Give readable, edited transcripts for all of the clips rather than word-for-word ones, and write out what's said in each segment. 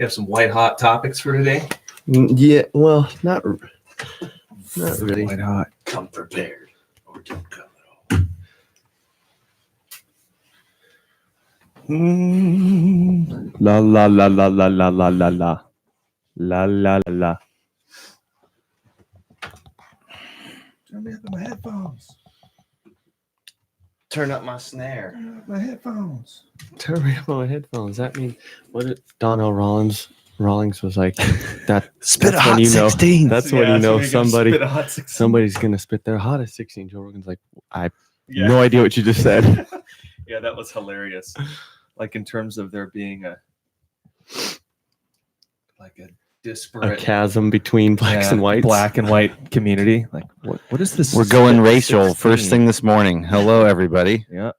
You have some white hot topics for today? Yeah, well, not really. White hot. Come prepared or don't come at all. La la la la la la la la la la la la. Turn me up my headphones. Turn up my snare. Turn up my headphones. Turn me up on my headphones. That means what? Donnell Rawlings was like that. Spit a that's when hot you know. 16. That's when you know Somebody's somebody's gonna spit their hottest 16. Joe Rogan's like, I have no idea what you just said. Yeah, that was hilarious. Like in terms of there being a disparate chasm between blacks and whites. Black and white community. Like what is this? We're going racial 16? first thing this morning. Hello, everybody. Yeah.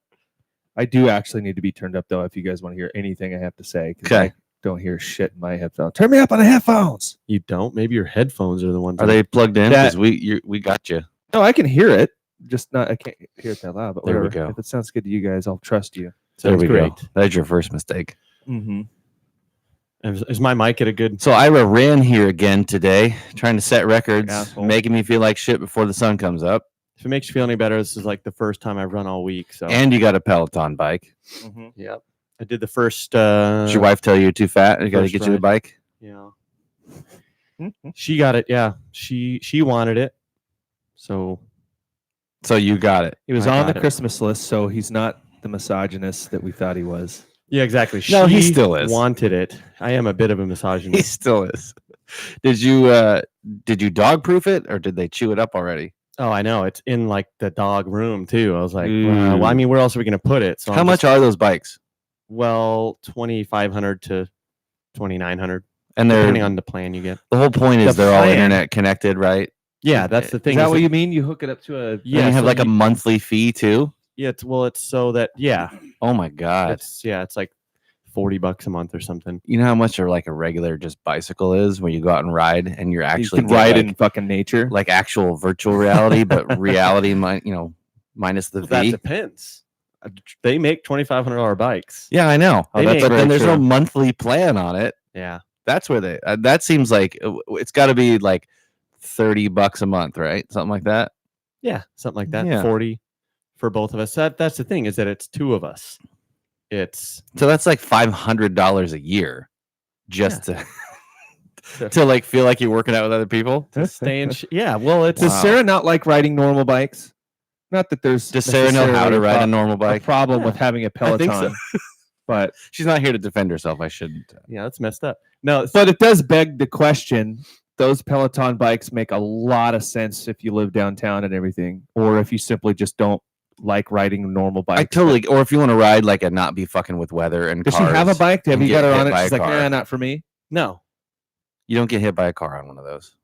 I do actually need to be turned up though if you guys want to hear anything I have to say. Okay. I don't hear shit in my headphones. Turn me up on the headphones. You don't? Maybe your headphones are the ones. Are they plugged in? That- Because we got you. No, I can hear it. Just not I can't hear it that loud. But There we whatever. go. If it sounds good to you guys, I'll trust you. There we great. go. That's your first mistake. Mm-hmm. Is my mic at a good? So Ira ran here again today, trying to set records, Asshole. making me feel like shit before the sun comes up. If it makes you feel any better, this is like the first time I've run all week. So And you got a Peloton bike. Mm-hmm. yep, I did the first. Did your wife tell you you're too fat? You got to first get you a ride. bike. Yeah, Mm-hmm. she got it. Yeah, she wanted it. So So you got it. He was I on the got it. Christmas list, so he's not the misogynist that we thought he was. yeah, exactly. No, he She still is. wanted it. I am a bit of a He misogynist. still is. Did you dog proof it or did they chew it up already? Oh, I know. It's in like the dog room too. I was like, Ooh. well, I mean, where else are we gonna put it? So How I'm much just- are those bikes? Well, 2,500 to 2,900, And they're depending on the plan you get. the whole point is The they're all plan. internet connected, right? Yeah, that's the thing. Is that is what you mean? You hook it up to a And you have so like a monthly fee too. Yeah, it's so that Oh my god! it's like $40 a month or something. You know how much like a regular just bicycle is when you go out and ride and you're you actually can get, ride like, in fucking nature. like actual virtual reality, but reality, minus the Well, that fee. depends. They make $2,500 bikes. Yeah, I know. They But make then very there's no true. monthly plan on it. Yeah, That's where they. That seems like it's got to be like $30 a month, right? Something like that. yeah, something like that. Yeah. 40 for both of us. That's the thing is that it's two of us. It's So that's like $500 a year, just to like feel like you're working out with other people. to stay in. Yeah, well, it's Does Wow. Sarah not like riding normal bikes? Not that there's Does Sarah know how to necessarily ride a pro- normal a bike? problem Yeah, with having a I think so. Peloton, but She's not here to defend herself. I shouldn't. yeah, that's messed up. No, but it does beg the question. Those Peloton bikes make a lot of sense if you live downtown and everything, or if you simply just don't like riding normal bikes. I totally. Or if you want to ride like and not be fucking with weather and Does cars. she have a bike? Have and you get got her hit on it? by a She's like, car. nah, not for me. no. You don't get hit by a car on one of those.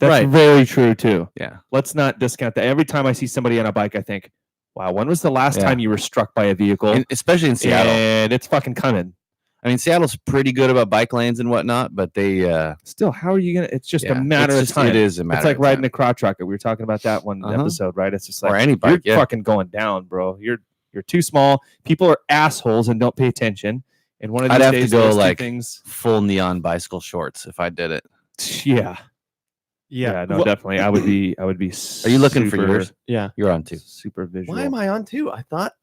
That's Right. very true too. Yeah. Let's not discount that. Every time I see somebody on a bike, I think, wow, when was the last Yeah. time you were struck by a vehicle? Especially in Seattle. And it's fucking coming. I mean, Seattle's pretty good about bike lanes and whatnot, but they. Still, how are you gonna? It's just yeah, a matter it's of just- time. It is a matter. It's like of riding time. a crotch rocket. We were talking about that one Uh-huh. episode, right? It's just Or like any bike, you're yeah. fucking going down, bro. You're too small. People are assholes and don't pay attention. And one of these I'd have to days, go, those two like, things. full neon bicycle shorts if I did it. Yeah, Yeah, no, well, definitely. I would be. Are you looking for yours? yeah. You're on two. Super visual. Why am I on two? I thought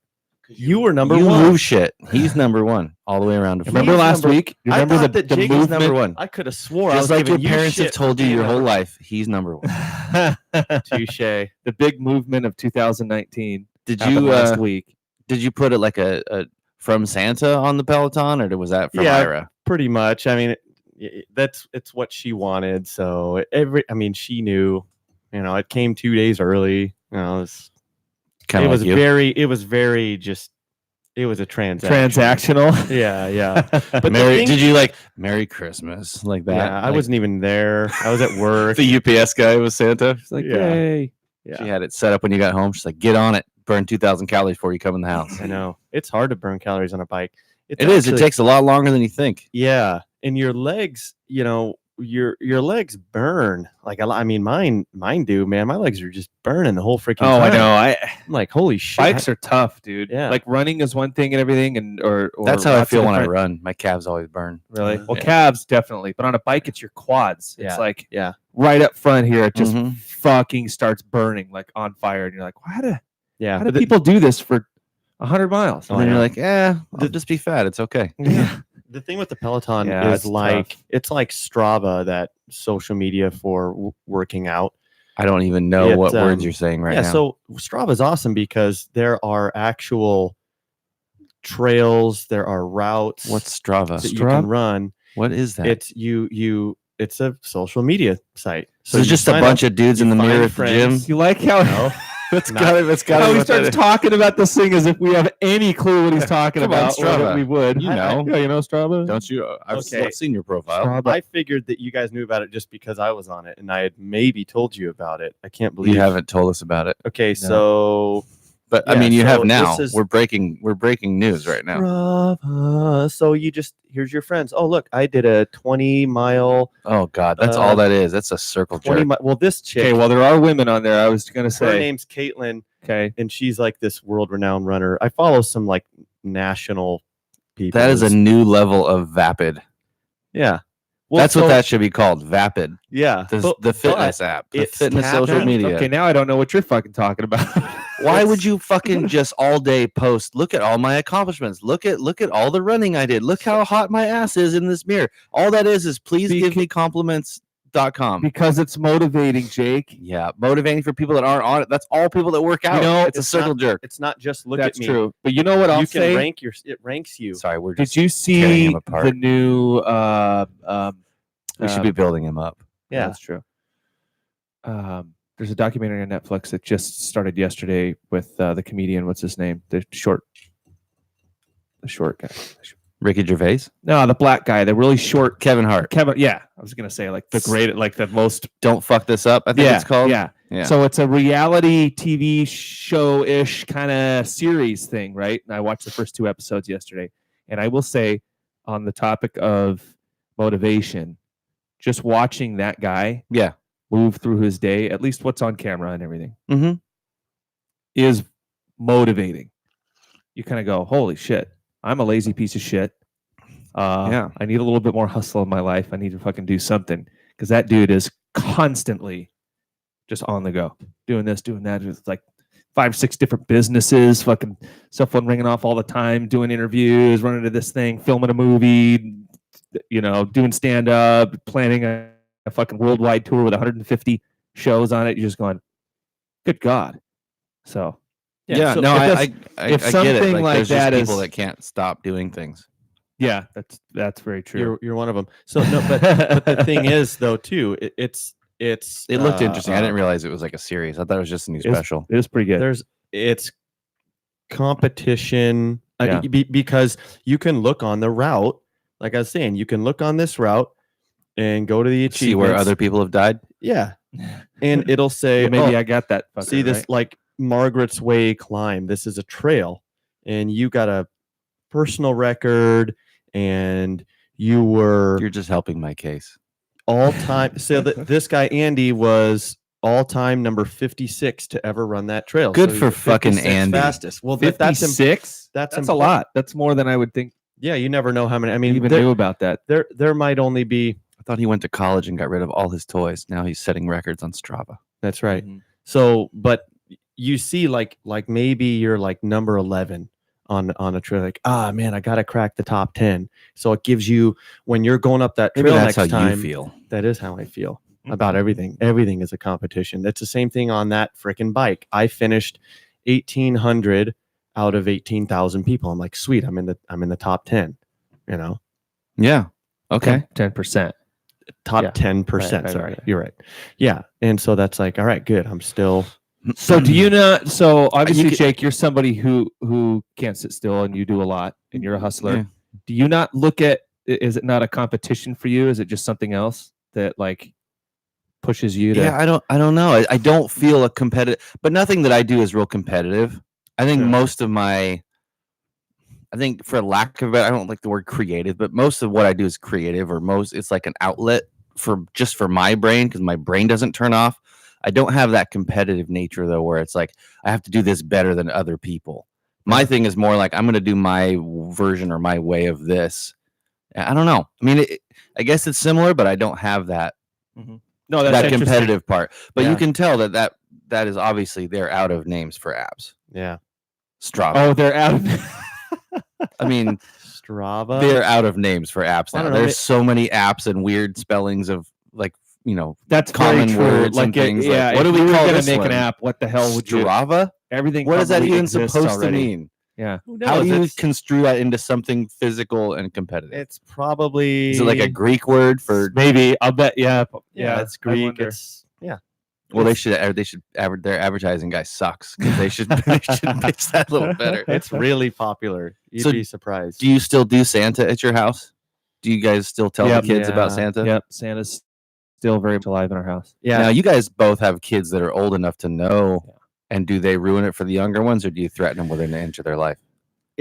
you were number you one. move shit. He's number one all the way around to Remember He's last number- week? You I remember thought the that the Jake was movement? number one. I could have swore I Just was like your giving you parents have shit told for you being your whole number- life. He's number one. Touche. The big movement of 2019 Did happened you last week. did you put it like a from Santa on the Peloton, or was that from Yeah. Ira? Pretty much. I mean, it's what she wanted. So she knew. You know, it came 2 days early. You know, Kind it of was like you. very just. It was a transaction. Transactional. Yeah, yeah. but the Merry, thing- did you like Merry Christmas like that? Yeah, I Like, wasn't even there. I was at work. the UPS guy was Santa. It's like, Yeah. yay. Yeah. She had it set up when you got home. She's like, get on it, burn 2,000 calories before you come in the house. I know it's hard to burn calories on a bike. It is. It actually- takes a lot longer than you think. Yeah, and your legs, you know, your legs burn. Like I mean, mine do, man. My legs are just burning the whole freaking Oh, I time. know. I'm like, holy shit. Bikes are tough, dude. Yeah. Like running is one thing and everything, and or That's how I lots of feel when I different- run. My calves always burn. Really? Well, Yeah. calves definitely, but on a bike, it's your quads. It's Yeah. like Yeah. right up front here, it just Mhm. fucking starts burning like on fire, and you're like, how do Yeah. people do this for 100 miles? And then you're yeah. like, I'll just be fat. It's okay. Yeah. The thing with the Peloton Yeah, is it's like tough. it's like Strava, that social media for working out. I don't even know It, what words you're saying right yeah, now. so Strava is awesome because there are actual trails, there are routes What's Strava? that you can run. What is that? It's a social media site. So it's you just a sign bunch up, of dudes in you the mirror find at the gym. friends. You like how No, That's not- got it. That's got how he it. starts talking about this thing as if we have any clue what he's talking Come on, about, or that Strava. we would. You know. Yeah, you know Strava. Don't you? I've Okay. seen your profile. Strava. I figured that you guys knew about it just because I was on it and I had maybe told you about it. I can't believe You haven't told us about it, Okay, so but I Yeah, mean, you so have now. this is- We're breaking news right now. Strava. So here's your friends. Oh, look, I did a 20-mile. Oh God, that's all that is. That's a circle jerk. Well, this chick, Okay, well, there are women on there. I was gonna her say. name's Caitlin, Okay. and she's like this world-renowned runner. I follow some like national people. That is a new level of vapid. yeah. Well, That's what so- that should be called. Vapid. Yeah, The fitness app. The it's fitness social tapping. media. Okay, now I don't know what you're fucking talking about. Why would you fucking just all day post? Look at all my accomplishments. Look at all the running I did. Look how hot my ass is in this mirror. All that is please give me compliments.com. Because it's motivating, Jake. Yeah, motivating for people that aren't on it. That's all people that work out. know, it's a it's circle not- jerk. It's not just look That's at me. true. But you know what I'll You can say? rank it ranks you. Sorry, we're just. Did you tearing see him apart. the new? We should be building him up. Yeah. that's true. There's a documentary on Netflix that just started yesterday with the comedian. What's his name? The short guy. Ricky Gervais, No, the black guy. The really short Kevin Hart. Kevin. Yeah, I was gonna say like the great, like the most. Don't fuck this up. I think Yeah, it's called. Yeah. Yeah. So it's a reality TV show-ish kind of series thing, right? And I watched the first 2 episodes yesterday. And I will say, on the topic of motivation, just watching that guy Yeah. move through his day, at least what's on camera and everything, Mm-hmm. is motivating. You kind of go, holy shit, I'm a lazy piece of shit. Yeah. I need a little bit more hustle in my life. I need to fucking do something. Because that dude is constantly just on the go, doing this, doing that. It's like 5, 6 different businesses, fucking cell phone ringing off all the time, doing interviews, running to this thing, filming a movie, doing stand up, planning a fucking worldwide tour with 150 shows on it. You're just going, good God. So, Yeah. so No, if I that's- get if it. something like there's just that people is- that can't stop doing things. yeah, that's very true. You're one of them. So no, but the thing is though too, it's It looked interesting. I didn't realize it was like a series. I thought it was just a new It was- special. It was pretty good. It's competition. Yeah. Because you can look on the route, like I was saying, you can look on this route and go to the achievements. See where other people have died. Yeah, and it'll say, Well, maybe oh, I got that. Fucker, see this right? like Margaret's Way climb. This is a trail, and you got a personal record, and you were You're just helping my case. all time. So this guy Andy was all time number 56 to ever run that trail. Good So for he's the fucking 56th Andy. Fastest. Well, that's 56. that's a important. lot. That's more than I would think. Yeah, you never know how many. I I mean, even there, knew about that. there might only be. I thought he went to college and got rid of all his toys. Now he's setting records on Strava. That's right. Mhm. So, but you see, like maybe you're like number 11 on a trail. Like, man, I gotta crack the top 10. So it gives you when you're going up that Maybe trail that's next how time. you feel. That is how I feel about everything. Everything is a competition. That's the same thing on that freaking bike. I finished 1,800 out of 18,000 people. I'm like, sweet. I'm in the top 10. Yeah. Okay. 10%. Top Yeah. 10%. Right, Sorry, right. you're right. Yeah, and so that's like, all right, good. I'm still. So do you not? So obviously, could- Jake, you're somebody who can't sit still, and you do a lot, and you're a hustler. Yeah. Do you not look at? Is it not a competition for you? Is it just something else that like pushes you to? Yeah, I don't know. I don't feel a competitive, but nothing that I do is real competitive. I think Sure. most of my, I think for lack of it, I don't like the word creative, but most of what I do is creative, or it's like an outlet for my brain, because my brain doesn't turn off. I don't have that competitive nature though, where it's like I have to do this better than other people. My thing is more like I'm going to do my version or my way of this. I don't know. I mean, I guess it's similar, but I don't have that. Mm-hmm. No, that's that competitive part. But Yeah. you can tell that is obviously they're out of names for apps. Yeah. Strava. Oh, they're out of. I mean, Strava. they're out of names for apps I now. don't know, There's so many apps and weird spellings of like, That's common very true. words like and things. Yeah, Like, what do if we you were call gonna this make one? an app? What the hell would you? Strava? Everything. What is that probably even exists supposed already. to mean? Yeah. Who How knows? do you It's- construe that into something physical and competitive? It's probably. Is it like a Greek word for? Maybe I'll bet. Yeah. Yeah, it's I Greek. wonder. It's yeah. Well, their advertising guy sucks. They should pitch that a little better. It's really popular. You'd So be surprised. Do you still do Santa at your house? Do you guys still tell Yep. the kids about Yeah. Santa? Yep. Santa's still very much alive in our house. Yeah. Now, you guys both have kids that are old enough to know, and do they ruin it for the younger ones, or do you threaten them within an inch of their life?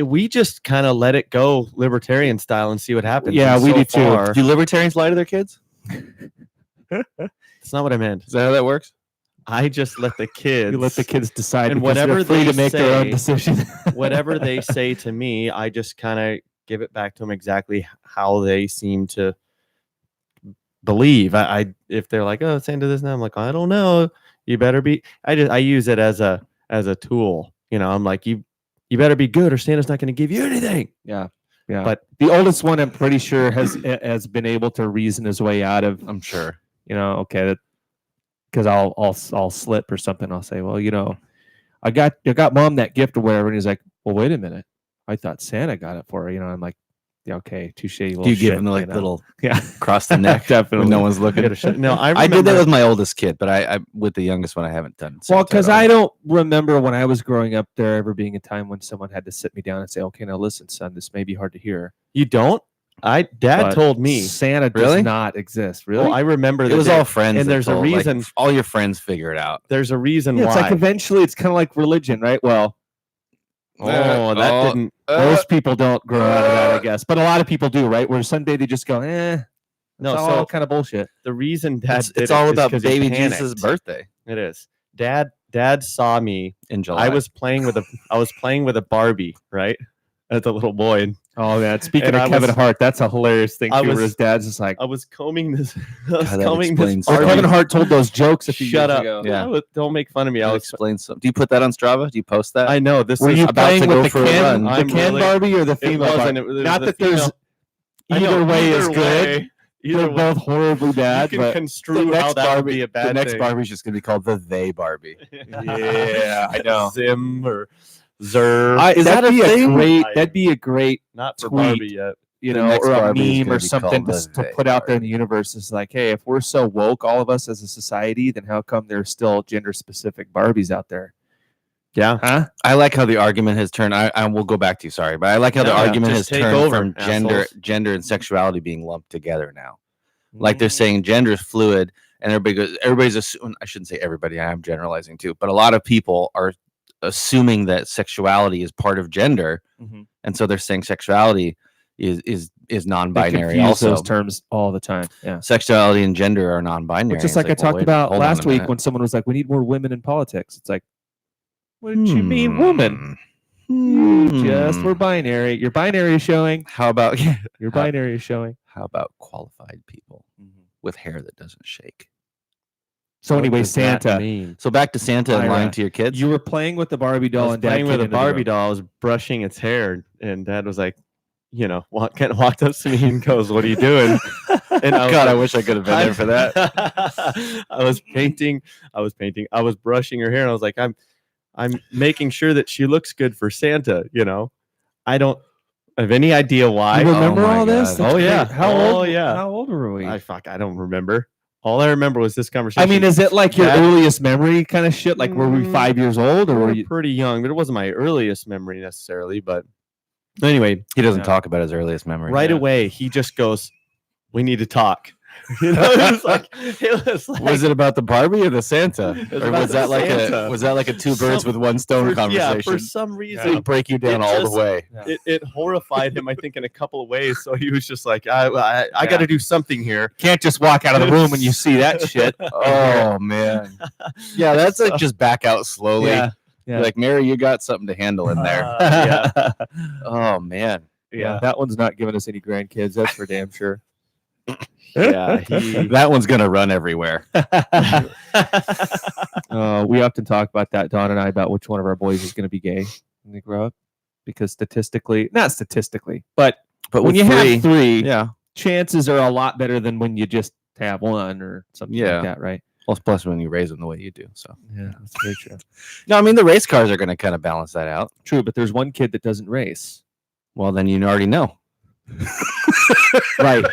We just kind of let it go libertarian style and see what happens. Yeah, And we so do too. far, Do libertarians lie to their kids? It's not what I meant. Is that how that works? I just let the kids. You let the kids decide, And because they're whatever free they to make their own say- decision. whatever they say to me, I just kind of give it back to them exactly how they seem to believe. I if they're like, oh, Santa this now, I'm like, I don't know. You better be. I use it as a tool. I'm like, you better be good, or Santa's not going to give you anything. Yeah. But the oldest one, I'm pretty sure, has been able to reason his way out of. I'm sure. Okay, because I'll slip or something. I'll say, well, I got mom that gift or whatever, and he's like, well, wait a minute, I thought Santa got it for her. I'm like, yeah, okay, touche. Do you give them like little yeah, across the neck definitely. when no one's looking? no, I did that with my oldest kid, but I with the youngest one I haven't done. Well, Santa because at all. I don't remember when I was growing up there ever being a time when someone had to sit me down and say, okay, now listen, son, this may be hard to hear. You don't? Dad but told me. Santa does Really? not exist. Really? Well, I remember it was all friends, and that there's a told, like, reason. all your friends figure it out. There's a reason Yeah, why. it's like eventually it's kind of like religion, right? Well, that didn't. most people don't grow out of that, I guess, but a lot of people do, right? Where someday they just go, No, it's all so kind of bullshit. the reason Dad did It's it all is about 'cause he baby panicked. Jesus' birthday It is. Dad saw me. in July. I was playing with a Barbie, right? As a little boy, and Oh man! Speaking And of I Kevin was- Hart, that's a hilarious thing I too. Where was- his dad's just like, I was combing this. that explains or Barbie. Kevin Hart told those jokes a few Shut years up! ago. Yeah. Don't make fun of me. That I was. explains something. Do you put that on Strava? Do you post that? I know this Were is you about playing to with go the for a Ken, run. the I'm Ken really- Barbie or the It female wasn't. Barbie? It was Not the that there's female. I know, either way is good. way- Either They're way, both horribly bad, you can but construe the how next that would Barbie- be a bad the next thing. Barbie's just going to be called the They Barbie. yeah, I know. Zim or Zer. Is that that'd a be thing? great? That'd be a great, Not for tweet. Barbie yet. you The know, next or a Barbie is meme gonna or be something called to the put out there in Barbie. the universe. It's like, hey, if we're so woke, all of us as a society, then how come there's still gender-specific Barbies out there? Yeah. Huh? I like how the argument has turned. I will go back to you. Sorry, but I like how the No, argument has just take turned over, from gender assholes. and sexuality being lumped together now. Like they're saying gender is fluid, and everybody's assuming. I shouldn't say everybody. I am generalizing too, but a lot of people are assuming that sexuality is part of gender, Mhm. and so they're saying sexuality is They non-binary. confuse Also, those terms all the time. Yeah. sexuality and gender are non-binary. Just It's like I well, talked wait, about hold on a last week minute. when someone was like, we need more women in politics. It's like, what did you mean woman? We're binary. Your binary is showing. How about Your How- binary is showing. how about qualified people with hair that doesn't shake? So What anyway, does that Santa, mean? So back to Santa and Ira, lying to your kids. you were playing with the Barbie I doll was and Dad playing came with a into the Barbie room. doll. I was brushing its hair, and Dad was like, kind of walked up to me and goes, "What are you doing?" And I was God, I like, wish I could have been there for that. I was painting. I was brushing her hair, and I was like, I'm making sure that she looks good for Santa. I don't have any idea why. You remember my all this? God. That's Oh, yeah. great. How Oh, old? yeah. How old were we? I don't remember. All I remember was this conversation. I mean, is it like your Dad- earliest memory kind of shit? Like, were we 5 years old, or we were were you? pretty young, but it wasn't my earliest memory necessarily. But anyway, He doesn't Yeah. talk about his earliest memory. right Yeah. away he just goes, "We need to talk." You know, it was like Was it about the Barbie or the Santa? was Or about was the that like Santa. a two birds with one stone conversation? Yeah, for some reason, It'll break you down it all just- the way. it horrified him, I think, in a couple of ways. So he was just like, I got to do something here. Can't just walk out of the room when you see that shit. Oh man. Yeah, that's like just back out slowly. Yeah. Be like, Mary, you got something to handle in there. Yeah. Oh man. Yeah, that one's not giving us any grandkids. That's for damn sure. Yeah, That one's gonna run everywhere. We often talk about that, Don and I, about which one of our boys is going to be gay when they grow up, because not statistically, but But when with you three, have three, yeah. chances are a lot better than when you just have one or something Yeah. like that, right? Well, plus when you raise them the way you do. So Yeah, that's very true. no, I mean the race cars are gonna kind of balance that out. True, but there's one kid that doesn't race. Well, then you already know. Right.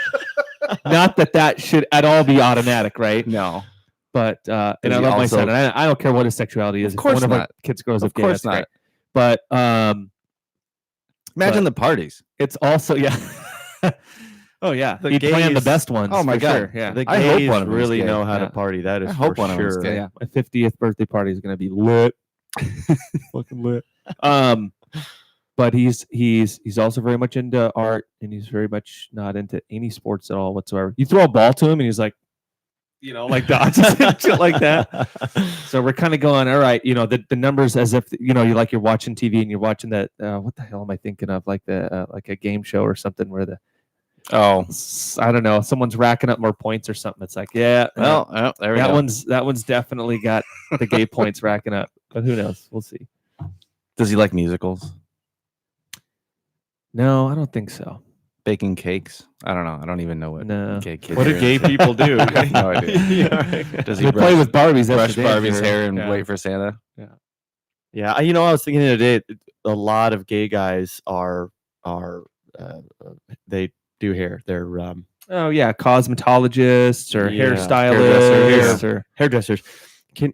Not that should at all be automatic, right? No. But and I he love my also- son, and I don't care what his sexuality is. Of course if one of our not. kids grows Of up gay, course that's great. not. But Imagine But- the parties. it's also oh yeah, The he planned the gays- best ones. Oh my for God. sure. Yeah. The I hope gays one of them is really gay. know how Yeah. to party. That is I hope for one of them is sure. gay. Yeah, my 50th birthday party is gonna be lit. Fucking lit. But he's also very much into art, and he's very much not into any sports at all whatsoever. You throw a ball to him, and he's like, like dodges and shit like that. So we're kind of going, all right, the numbers as if you're watching TV and you're watching that. What the hell am I thinking of? Like like a game show or something where I don't know, someone's racking up more points or something. It's like, there we that go. That one's definitely got the gay points racking up, but who knows? We'll see. Does he like musicals? No, I don't think so. Baking cakes? I don't know. I don't even know what No. gay kids What are do gay into. people do? I have no idea. Yeah. Does They he play with Barbies. That's brush for damn Barbie's sure. hair and Yeah. wait for Santa? Yeah, I was thinking today, a lot of gay guys are they do hair. They're Oh yeah, cosmetologists or Yeah, hairstylists or hairdressers. Can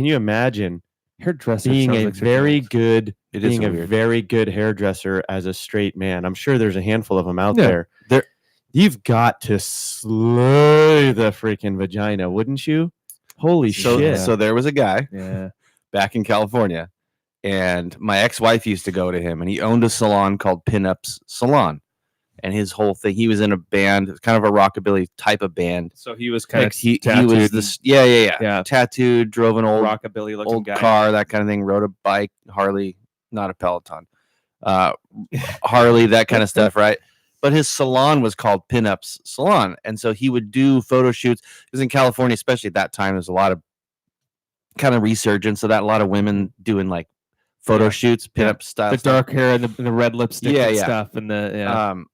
you imagine hairdressers being sounds a like such very old- good It is being a weird. very good hairdresser as a straight man? I'm sure there's a handful of them out Yeah. there. You've got to slay the freaking vagina, wouldn't you? Holy So, shit! so there was a guy Yeah. back in California, and my ex-wife used to go to him, and he owned a salon called Pinups Salon. And his whole thing, he was in a band, kind of a rockabilly type of band. So he was kind Like of he was this, yeah, tattooed, drove an old rockabilly looking old guy. car, that kind of thing. Rode a bike, Harley, not a Peloton, Harley, that kind of stuff, right? But his salon was called Pinups Salon, and so he would do photo shoots. Because in California, especially at that time, there's a lot of kind of resurgence of that. A lot of women doing like photo Yeah. shoots, pinup The style, stuff. dark hair and the red lipstick Yeah, and yeah. stuff and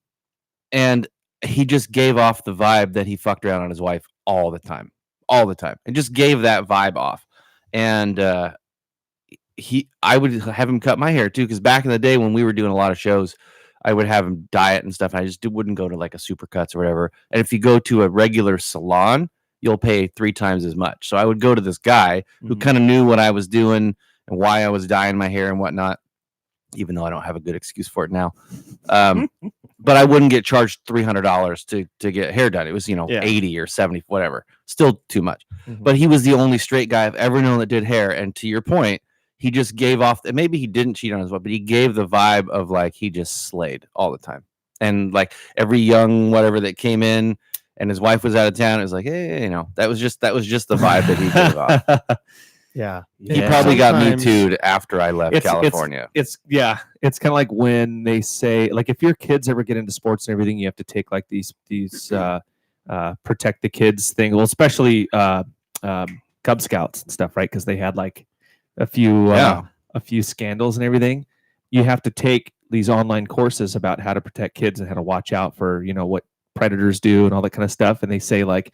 And he just gave off the vibe that he fucked around on his wife all the time, and just gave that vibe off. And I would have him cut my hair too, because back in the day when we were doing a lot of shows, I would have him dye it and stuff. And I just wouldn't go to like a Supercuts or whatever. And if you go to a regular salon, you'll pay 3 times as much. So I would go to this guy who Mhm. kind of knew what I was doing and why I was dyeing my hair and whatnot, even though I don't have a good excuse for it now. But I wouldn't get charged $300 to get hair done. It was, Yeah. 80 or 70, whatever. Still too much. Mhm. But he was the only straight guy I've ever known that did hair. And to your point, he just gave off, and maybe he didn't cheat on his wife, but he gave the vibe of like he just slayed all the time. And like every young whatever that came in and his wife was out of town, it was like, hey, that was just the vibe that he gave off. yeah, He probably got me Sometimes- too after I left It's- California. It's kind of like when they say, like, if your kids ever get into sports and everything, you have to take like these protect the kids thing. Well, especially Cub Scouts and stuff, right? Because they had like a few scandals and everything. You have to take these online courses about how to protect kids and how to watch out for what predators do and all that kind of stuff. And they say like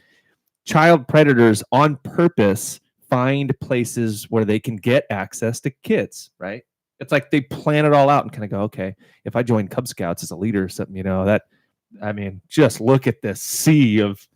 child predators on purpose find places where they can get access to kids, right? It's like they plan it all out and kind of go, okay, if I join Cub Scouts as a leader or something, just look at this sea of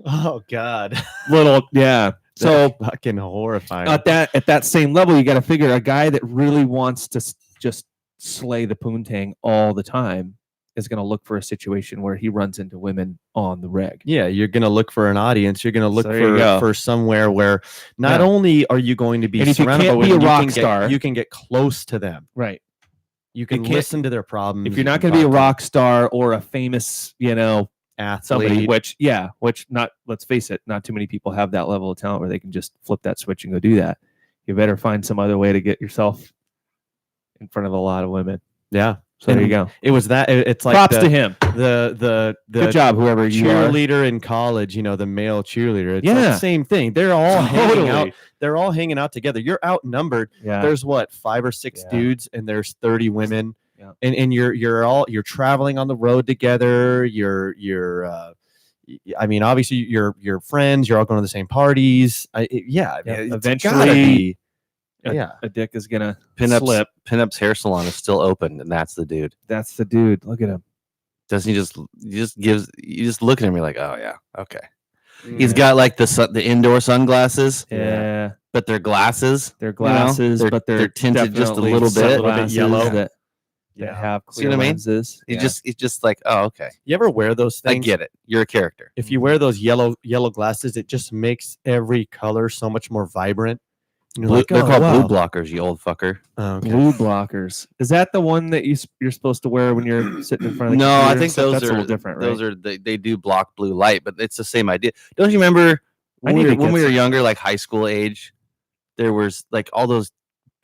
Oh God, little, yeah. So That's fucking horrifying. at that same level, you got to figure a guy that really wants to just slay the poontang all the time is going to look for a situation where he runs into women on the reg. Yeah, you're going to look for an audience. You're going to look So there you go. for somewhere where not Yeah. only are you going to be And if you surrounded can't by be women, a rock you can star- you can get close to them. Right. You can can't- listen to their problems. If you're you not can going to be a talk to rock star or a famous, athlete, somebody, which not, let's face it, not too many people have that level of talent where they can just flip that switch and go do that. You better find some other way to get yourself in front of a lot of women. yeah. So there you And go. It was that. It's like Props to him. the Good job, whoever you are. cheerleader in college. The male cheerleader. It's like Yeah. the same thing. They're all hanging out. Totally. They're all hanging out together. You're outnumbered. Yeah. There's 5 or 6 Yeah. dudes, and there's 30 women. Yeah. And you're traveling on the road together. I mean, obviously you're friends. You're all going to the same parties. Eventually, a dick is gonna Pinups, slip. Pinup's hair salon is still open, and that's the dude. That's the dude. Look at him. Doesn't he you just look at him, you're like, oh yeah, okay. Mm. He's got like the indoor sunglasses, Yeah. but they're glasses. They're glasses, they're- but they're tinted just a definitely little bit. sunglasses Yellow. that Yeah. have See clear what I mean? lenses. It's just like, oh, okay. You ever wear those I things? get it. You're a character. If you wear those yellow glasses, it just makes every color so much more vibrant. You're like, They're "Oh, called wow." blue blockers, you old fucker. Oh, okay. blue blockers. Is that the one that you're supposed to wear when you're sitting in front of the No, computer I and think stuff? those That's are a little different, right? Those are they do block blue light, but it's the same idea. Don't you remember I when need to when get we were some- younger, like high school age, there was like all those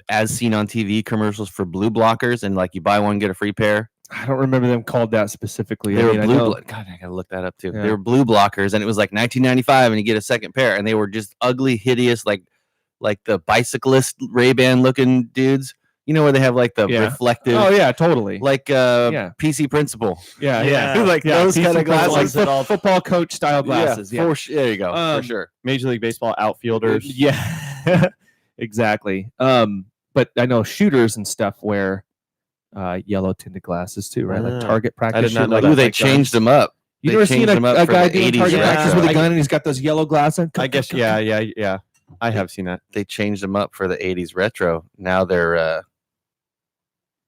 as seen on TV commercials for blue blockers, and like you buy one get a free pair. I don't remember them called that specifically. They I were mean, I blue. know- God, I gotta look that up too. Yeah. They were blue blockers, and it was like 1995, and you get a second pair, and they were just ugly, hideous, like the bicyclist Ray-Ban looking dudes. You know where they have like the Yeah. reflective, Oh yeah, totally. like Yeah. PC principal. Yeah, Yeah. Like those PC kind of glasses, glasses. like football coach style glasses. Yeah, There you go. Um, For sure. Major League Baseball outfielders. Yeah, exactly. But I know shooters and stuff wear yellow tinted glasses too, right? Ah, Like target practice. did not shoot, know like, that. Ooh, they like changed them up. You They never seen changed them up a for guy the doing 80s target retro. practice with a Yeah. gun and he's got those yellow glasses? I guess, yeah. I have seen that. They changed them up for the 80s retro. Now they're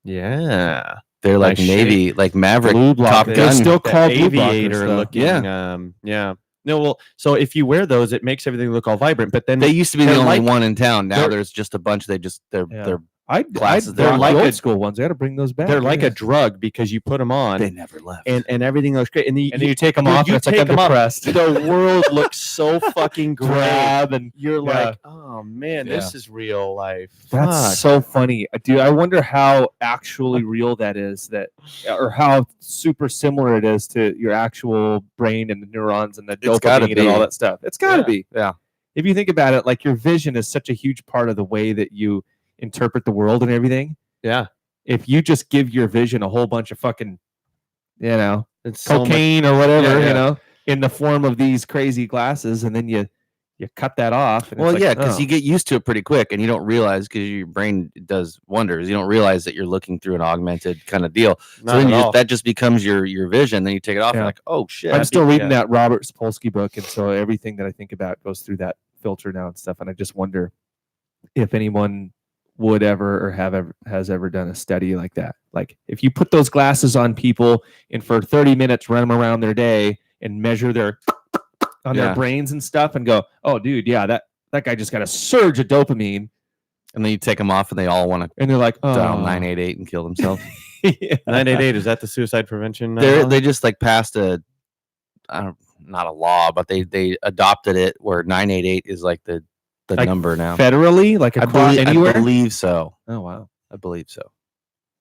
Yeah. like Nice Navy, like Maverick Blue Top blocker. Gun. They're still The called blue blockers, aviator though. looking. Yeah. Yeah. No, well, so if you wear those, it makes everything look all vibrant. But then They used to be the they're only like- one in town. Now they're- there's just a bunch. They're Yeah. I Glasses, they're they're like like old a- school ones. I got to bring those back. they're like yeah. a drug because you put them on they never left. and everything looks great. And then and then you take them you- off you and it's like take 'em off, underpressed. the world looks so fucking great. Grab and You're Yeah. like, oh man, this is real life. that's Fuck. so funny, dude. I wonder how actually real that is, or how super similar it is to your actual brain and the neurons and the gotta dopamine and all be. that stuff. It's got to Yeah. be. Yeah. If you think about it, like your vision is such a huge part of the way that you interpret the world and everything. Yeah. If you just give your vision a whole bunch of fucking, It's so much- cocaine or whatever, Yeah. in the form of these crazy glasses, and then you cut that off. And Well, it's like, yeah, because oh. you get used to it pretty quick, and you don't realize because your brain does wonders. You don't realize that you're looking through an augmented kind of deal. Not So then at all. that just becomes your vision. Then you take it off, and Yeah. you're like, oh shit. I'm still reading yeah. that Robert Sapolsky book, and so everything that I think about goes through that filter now and stuff. And I just wonder if anyone would ever or has ever done a study like that. Like if you put those glasses on people and for 30 minutes run them around their day and measure their on Yeah. their brains and stuff, and go, oh, dude, yeah, that guy just got a surge of dopamine, And then you take them off, and they all want to and they're like, oh, dial 988 and kill themselves. yeah. 988, is that the suicide prevention? They just like passed not a law, but they adopted it where 988 is like the Like number now. federally, like across anywhere. I believe so. Oh wow. I believe so.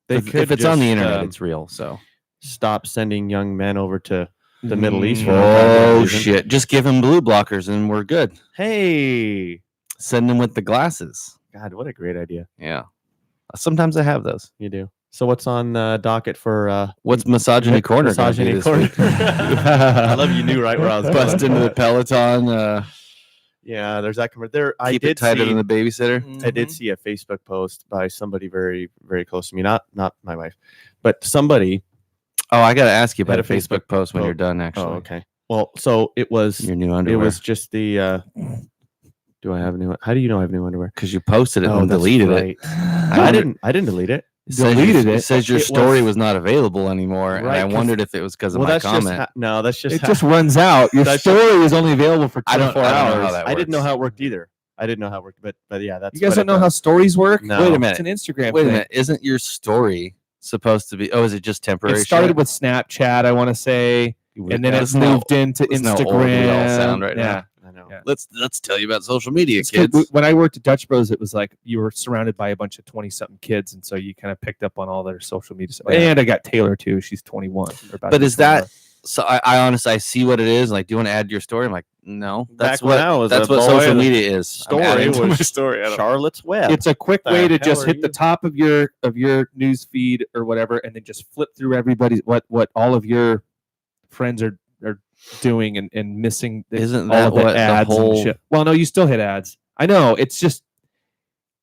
They if could it's on the just, internet, it's real. So stop sending young men over to the Middle East. for no oh goddamn reason. shit! Just give them blue blockers and we're good. Hey, Send them with the glasses. God, what a great idea. Yeah. Sometimes I have those. You do. So what's on docket for What's misogyny Misogyny corner? gonna be this corner. week? I love you knew right where I was Bust going. into the Peloton. Yeah, there's that. There, I Keep it did tighter see. than the babysitter. I did see a Facebook post by somebody very, very close to me. Not my wife, but somebody. Oh, I got to ask you about Had a a Facebook Facebook post when post. you're done. Actually, Oh, okay. Well, so it was. your new It underwear. was just the. Do I have new? How do you know I have new underwear? because you posted it Oh, and that's deleted right. it. I didn't delete it. deleted it. It says your It story was- was not available anymore, and Right, I 'cause- wondered if it was because of Well, my that's comment. just no. That's just It just runs out. Your That's story is only available for I don't 24 know how hours. that I didn't know works. how it worked either. I didn't know how it worked, but yeah, that's You guys what don't know how does. stories work? No. Wait a minute. It's an Instagram Wait a thing. minute. Isn't your story supposed to be? Oh, is it just temporary? It started shit? with Snapchat, I want to say, and then it Listen how- moved into listen how Instagram. old we all sound right now. yeah. I know. Yeah. Let's tell you about social media, It's 'cause kids. when I worked at Dutch Bros, it was like you were surrounded by a bunch of 20-something kids, and so you kind of picked up on all their social media stuff. Yeah. And I got Taylor too; she's 21. or about But to be is that 21. so? I honestly, I see what it is. Like, do you want to add to your story? I'm like, no. That's Back when what I was that's a what boy, social the media is. I'm story adding to my was story. I don't- Charlotte's Web. It's a quick The way to hell just are hit the you? top of your news feed or whatever, and then just flip through everybody's what all of your friends are doing and missing. Isn't all that of the what the ads whole- and shit. Well, no, you still hit ads. I know. It's just,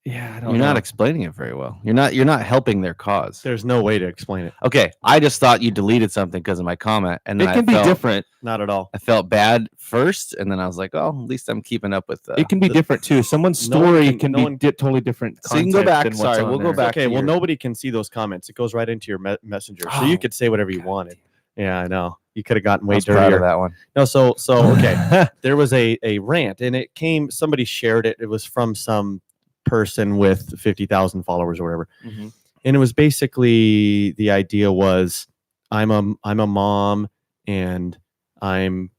yeah, I don't You're know. not explaining it very well. You're not helping their cause. There's no way to explain it. Okay, I just thought you deleted something because of my comment, and then It can be different. Not at all. I felt bad first, and then I was like, "Oh, at least I'm keeping up with the." It can be different too. Someone's no one story can- can no be one- totally different. So you can go content back. than what's Sorry, on we'll go there. back. Okay, to well, your- nobody can see those comments. It goes right into your messenger, so Oh, you could say whatever you wanted. Yeah, I know. You could have gotten I way was proud of dirtier. that one. No, so okay. There was a rant, and it came. Somebody shared it. It was from some person with 50,000 followers or whatever, Mhm. and it was basically the idea was, I'm a mom, and I'm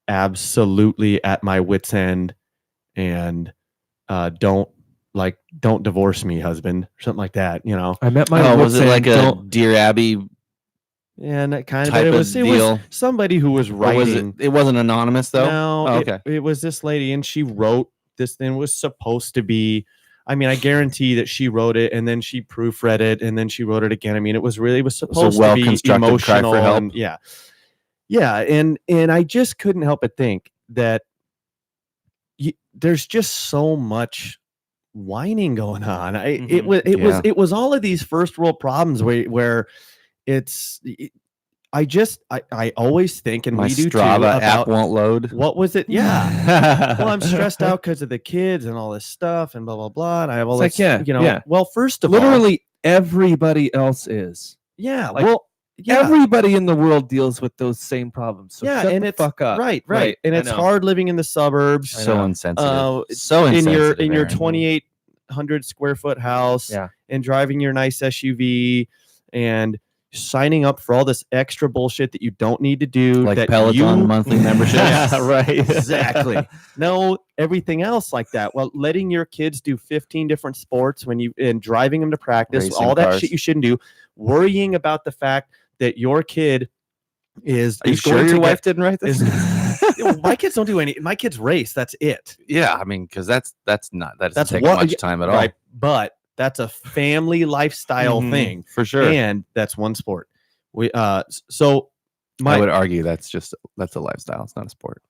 absolutely at my wit's end, and don't divorce me, husband, or something like that. You know, I met my. Oh, was wits it end, like a don't- Dear Abby and that kind of. type But it of was deal? somebody who was Or was writing. it wasn't anonymous though? No, Oh, okay. it was this lady, and she wrote this thing. Was supposed to be. I mean, I guarantee that she wrote it, and then she proofread it, and then she wrote it again. I mean, it was supposed to be well-constructed cry for emotional. help. And, yeah, and I just couldn't help but think that there's just so much whining going on. It Mhm. was all of these first world problems where it's. I always think, and My we do too, Strava app about won't load. what was it? Yeah. Well, I'm stressed out because of the kids and all this stuff and blah blah blah. And I have all It's this, like, yeah, yeah. Well, first of all, Literally everybody else is. yeah. like, Well, yeah, Everybody in the world deals with those same problems. So yeah, shut and the it's fuck up. right, and I it's know. hard living in the suburbs. I So know. insensitive. So in insensitive. your Aaron. 2,800 square foot house, Yeah. and driving your nice SUV and signing up for all this extra bullshit that you don't need to do, like that Peloton you monthly memberships. Yeah, right. Exactly. No, everything else like that. Well, letting your kids do 15 different sports and driving them to practice, Racing all that cars. shit you shouldn't do. Worrying about the fact that your kid is. Are you is sure going your to wife didn't write this? My kids don't do any. My kids race. That's it. Yeah, I mean, because that doesn't That's take what- much time at all. Right. But that's a family lifestyle Mhm. thing, For sure. and that's one sport. We so I would argue that's a lifestyle. It's not a sport.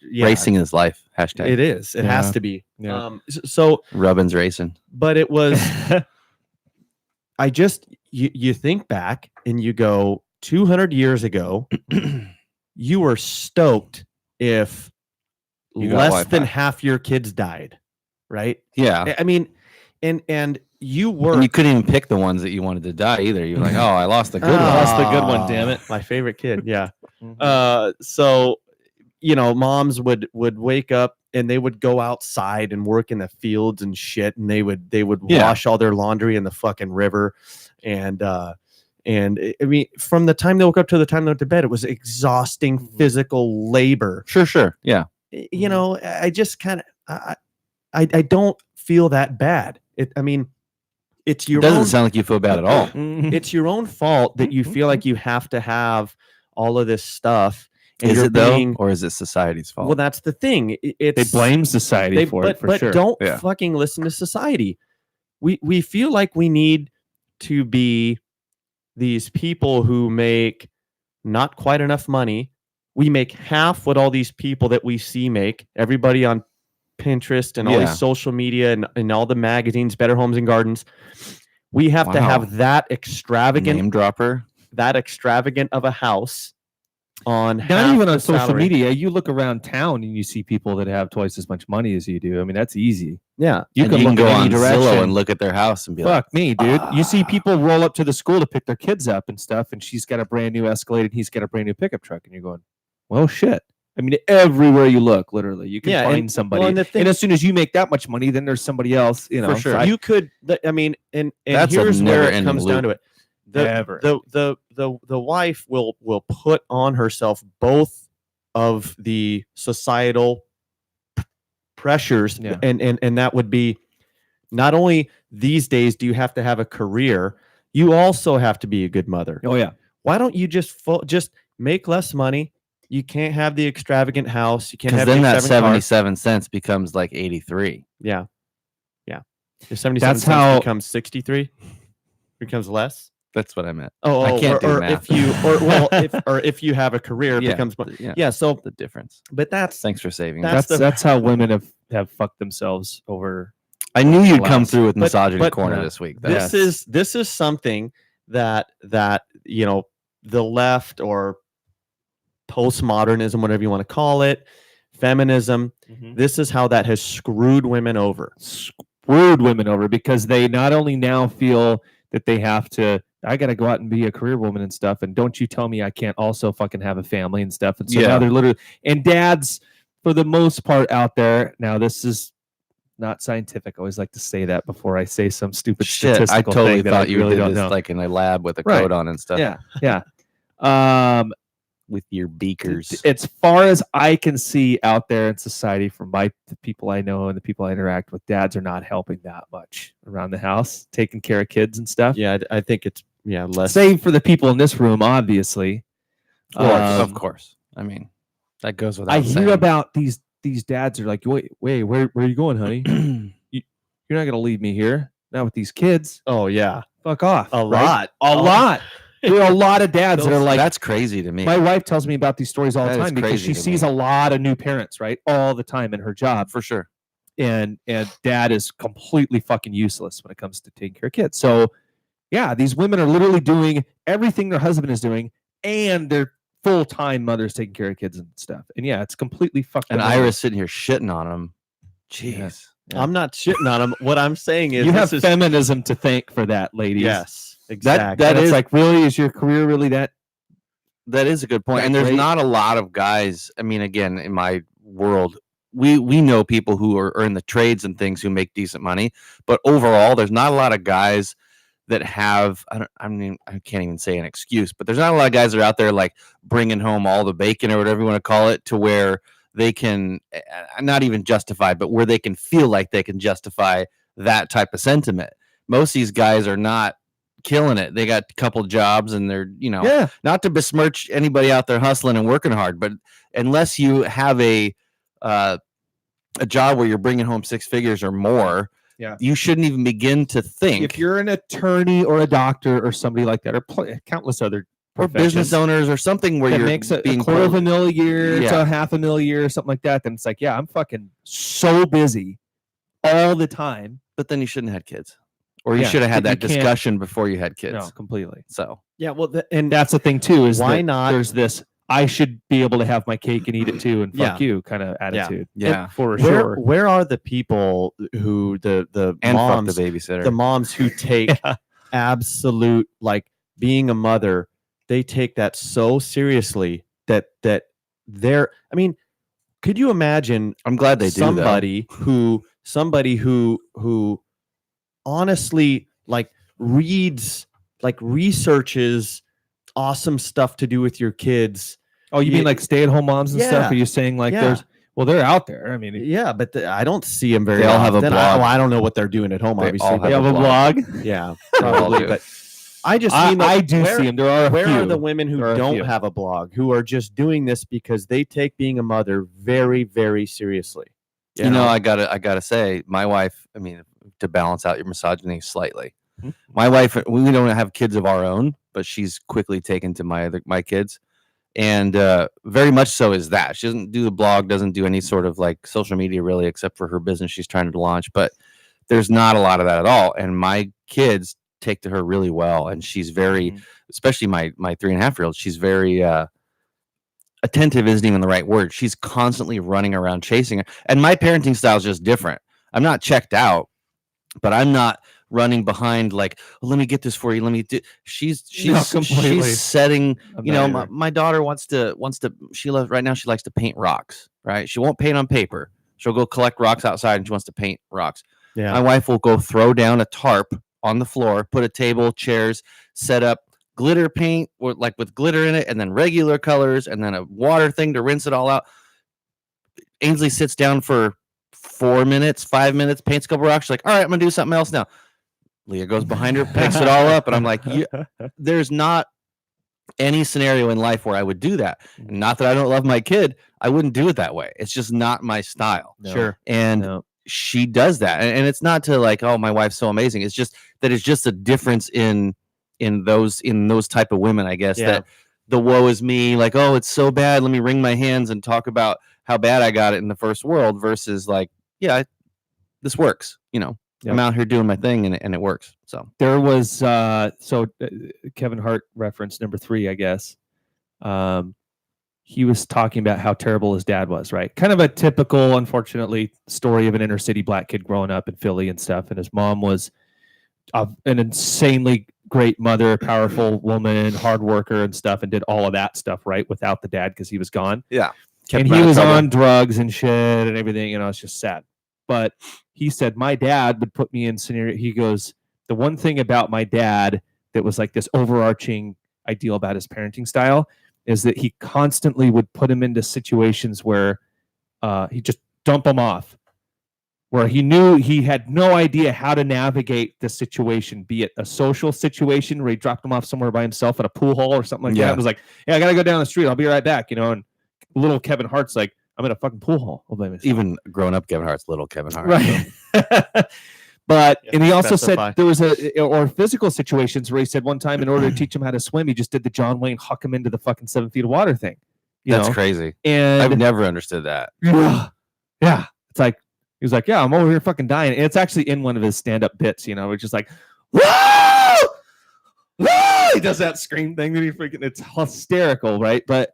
yeah, Racing is life. Hashtag It is. It has Yeah. to be. Yeah. So, Rubbin's racing. but it was. I just you think back and you go 200 years ago, you were stoked if You got less Wi-Fi. than half your kids died, right? Yeah. I mean, and you were And you couldn't even pick the ones that you wanted to die either. You're like, oh, I lost the good I one. lost the good one, damn it. My favorite kid, yeah. Mhm. So moms would wake up and they would go outside and work in the fields and shit, and they would Yeah. wash all their laundry in the fucking river, and I mean, from the time they woke up to the time they went to bed, it was exhausting Mhm. physical labor. Sure. Yeah. You know, I just kind of I don't feel that bad. I mean, it's It your doesn't own, sound like you feel bad at all. Mhm. it's your own fault that you feel like you have to have all of this stuff. And Is you're it though, being- or is it society's fault? Well, that's the thing. They It's blame society for it, for but sure. don't Yeah. fucking listen to society. We feel like we need to be these people who make not quite enough money. We make half what all these people that we see make. Everybody on Pinterest and all Yeah. these social media and all the magazines, Better Homes and Gardens. We have to Wow. have that extravagant Name dropper. of a house on Not half even the on social salary. media. You look around town and you see people that have twice as much money as you do. I mean, that's easy. Yeah, You And can you look can go in any on direction. Zillow and look at their house and be like, Fuck me, dude. You see "Ah." people roll up to the school to pick their kids up and stuff, and she's got a brand new Escalade and he's got a brand new pickup truck, and you're going, well, shit. I mean, everywhere you look, literally, you can Yeah, find and- somebody. well, and the thing- and as soon as you make that much money, then there's somebody else, you know. For sure. So you could. I mean, and That's a here's where it never-ending comes down to it. Never. The wife will put on herself both of the societal pressures, Yeah. and that would be not only these days do you have to have a career, you also have to be a good mother. Oh yeah. Why don't you just make less money? You can't have the extravagant house. You can't Because have then the that extravagant car. 77 cents becomes like 83. Yeah. If 77 That's cents how- becomes 63, becomes less. That's what I meant. I can't do or math. if you if you have a career, it becomes more. Yeah. So, the difference. but that's Thanks for saving me. That's That's the- how women have fucked themselves over. I knew you'd come Alas. through with But- misogyny but- corner yeah. this week. this is something that the left or postmodernism, whatever you want to call it, feminism. This is how that has screwed women over. Screwed women over because they not only now feel that they have to, I got to go out and be a career woman and stuff. And don't you tell me I can't also fucking have a family and stuff. And so now Yeah. they're literally, and dads, for the most part out there, now this is not scientific. I always like to say that before I say some stupid Shit, I statistical totally thing that thought I you really did don't this know. like in a lab with a Right. coat on and stuff. Yeah. With your beakers. As far as I can see out there in society, from the people I know and the people I interact with, dads are not helping that much around the house, taking care of kids and stuff. Yeah, I think it's less. Save for the people in this room, obviously. Of course. I mean, that goes without I saying. hear about these dads are like, wait, where are you going, honey? You're not gonna leave me here, not with these kids. Oh yeah, Fuck off. a right? lot. A lot. There are a lot of dads that are like, that's crazy to me. my wife tells me about these stories all the That is time because crazy she to sees me. a lot of new parents, right? All the time in her job. For sure. And dad is completely fucking useless when it comes to taking care of kids. So yeah, these women are literally doing everything their husband is doing, and they're full-time mothers taking care of kids and stuff. And yeah, it's completely fucked And up. Iris sitting here shitting on him. Jeez. Yeah. I'm not shitting on them. What I'm saying is, You have this is, feminism to thank for that, ladies. yes, exactly. That That is is- like, really, is your career really that? That is a good point. That And there's great? not a lot of guys. I mean, again, in my world, we know people who are in the trades and things who make decent money, but overall, there's not a lot of guys that have. I can't even say an excuse, but there's not a lot of guys that are out there like bringing home all the bacon or whatever you want to call it, to where they can not even justify, but where they can feel like they can justify that type of sentiment. Most of these guys are not killing it. They got a couple jobs and they're, Yeah. not to besmirch anybody out there hustling and working hard, but unless you have a job where you're bringing home six figures or more, Yeah. you shouldn't even begin to think. If you're an attorney or a doctor or somebody like that, or countless other or business professions owners or something where that you're makes a being quarter of a mil a year to Yeah. $500,000 a year or something like that, then it's like, yeah, I'm fucking so busy all the time. but then you shouldn't have had kids, or you Yeah, should have had but you that can't- discussion before you had kids. No, completely. So yeah. Well, and And that's the thing too, is Why that not- there's this, I should be able to have my cake and eat it too, and fuck you kind of attitude. yeah, For where sure. where are the people who the and moms, fuck the babysitter. the moms who take Yeah. absolute, like, being a mother, they take that so seriously that they're, I mean, could you imagine I'm glad they do. somebody who honestly, like, researches awesome stuff to do with your kids? Oh, you Yeah. mean like stay-at-home moms and stuff? Yeah. Are you saying like Yeah. they're out there? I mean, Yeah, but I don't see them very They all have a often. blog. I don't know what they're doing at home, They obviously. all but- they have a blog. Yeah, all probably. do. But I just I, mean, like, I do where, see them. There are a where few. are the women who There are a don't few. have a blog, who are just doing this because they take being a mother very, very seriously? You know, I gotta say, my wife. I mean, to balance out your misogyny slightly, Mhm. my wife. We don't have kids of our own, but she's quickly taken to my kids, and very much so is that she doesn't do the blog, doesn't do any sort of like social media really, except for her business she's trying to launch. But there's not a lot of that at all, and my kids take to her really well, and she's very, Mhm. especially my 3.5-year-old. She's very attentive isn't even the right word. She's constantly running around chasing her. And my parenting style is just different. I'm not checked out, but I'm not running behind like, oh, let me get this for you. Let me do. She's completely. she's setting. I'm You not know, either. my daughter wants to. She loves right now. She likes to paint rocks. Right. She won't paint on paper. She'll go collect rocks outside, and she wants to paint rocks. Yeah. My wife will go throw down a tarp on the floor, put a table, chairs, set up glitter paint or like with glitter in it, and then regular colors, and then a water thing to rinse it all out. Ainsley sits down for 4 minutes, 5 minutes, paints a couple rocks. She's like, all right, I'm gonna do something else now. Leah goes behind her, picks it all up, and I'm like, there's not any scenario in life where I would do that. And not that I don't love my kid, I wouldn't do it that way. It's just not my style. No. Sure. And No. she does that. And it's not to like, oh, my wife's so amazing. It's just that it's just a difference in those type of women, I guess, Yeah. that the woe is me, like, oh, it's so bad. Let me wring my hands and talk about how bad I got it in the first world versus like, yeah, this works. You know, Yep. I'm out here doing my thing and it works. So There was Kevin Hart reference number 3, I guess. He was talking about how terrible his dad was, right? Kind of a typical, unfortunately, story of an inner city black kid growing up in Philly and stuff. And his mom was an insanely great mother, powerful woman, hard worker and stuff, and did all of that stuff, right? Without the dad because he was gone. yeah. And he was on drugs and shit and everything, and I was just sad. But he said, my dad would put me in scenario. He goes, the one thing about my dad that was like this overarching ideal about his parenting style is that he constantly would put him into situations where he just dump him off, where he knew he had no idea how to navigate the situation, be it a social situation where he dropped him off somewhere by himself at a pool hall or something like that. It was like, yeah, I got to go down the street. I'll be right back, you know, and little Kevin Hart's like, I'm in a fucking pool hall all by myself. Even grown up Kevin Hart's little Kevin Hart. Right. So. But You and have he to also specify. said there was or physical situations where he said one time in order to teach him how to swim, he just did the John Wayne huck him into the fucking 7 feet of water thing. That's crazy. And I've never understood that. yeah, it's like he was like, yeah, I'm over here fucking dying. And it's actually in one of his stand-up bits, you know, which is like, whoa! Whoa! He does that scream thing that he freaking, it's hysterical, right? But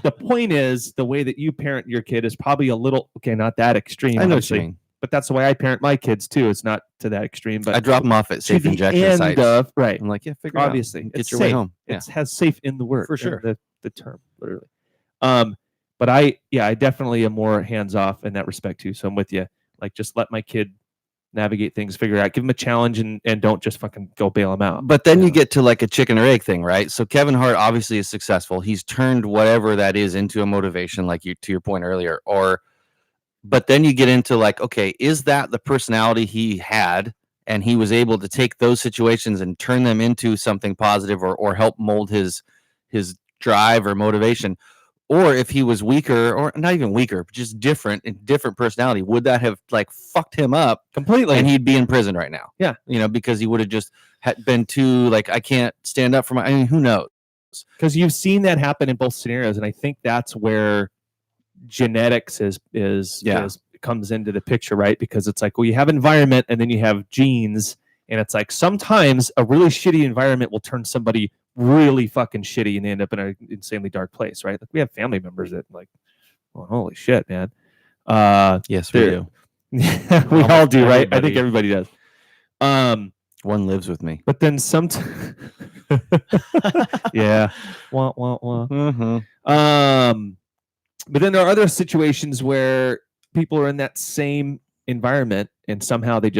the point is the way that you parent your kid is probably a little, okay, not that extreme, I know what obviously, you mean. but that's the way I parent my kids too. It's not to that extreme, but I drop them off at to safe the injection end sites. of, right. I'm like, yeah, figure it out. Obviously, Get it's your way safe. home. Yeah. It has safe in the word, For sure. the term, literally. But I definitely am more hands off in that respect too. So I'm with you. Like, just let my kid navigate things, figure it out, give him a challenge, and don't just fucking go bail him out. But then Yeah. you get to like a chicken or egg thing, right? So Kevin Hart obviously is successful. He's turned whatever that is into a motivation, like you to your point earlier. But then you get into like, okay, is that the personality he had, and he was able to take those situations and turn them into something positive, or help mold his drive or motivation? Or if he was weaker, or not even weaker, but just different personality, would that have like fucked him up Completely. and he'd be in prison right now? Yeah. You know, because he would have just been too like, I can't stand up for I mean, who knows? Because you've seen that happen in both scenarios, and I think that's where genetics comes into the picture, right? Because it's like, well, you have environment and then you have genes, and it's like sometimes a really shitty environment will turn somebody really fucking shitty and they end up in an insanely dark place, right? Like, we have family members that like, well, holy shit, man. Yes, we do. We all do, right? I think everybody does. One lives with me. But then sometimes, yeah, wah, wah, wah. Mm-hmm. But then there are other situations where people are in that same environment and somehow they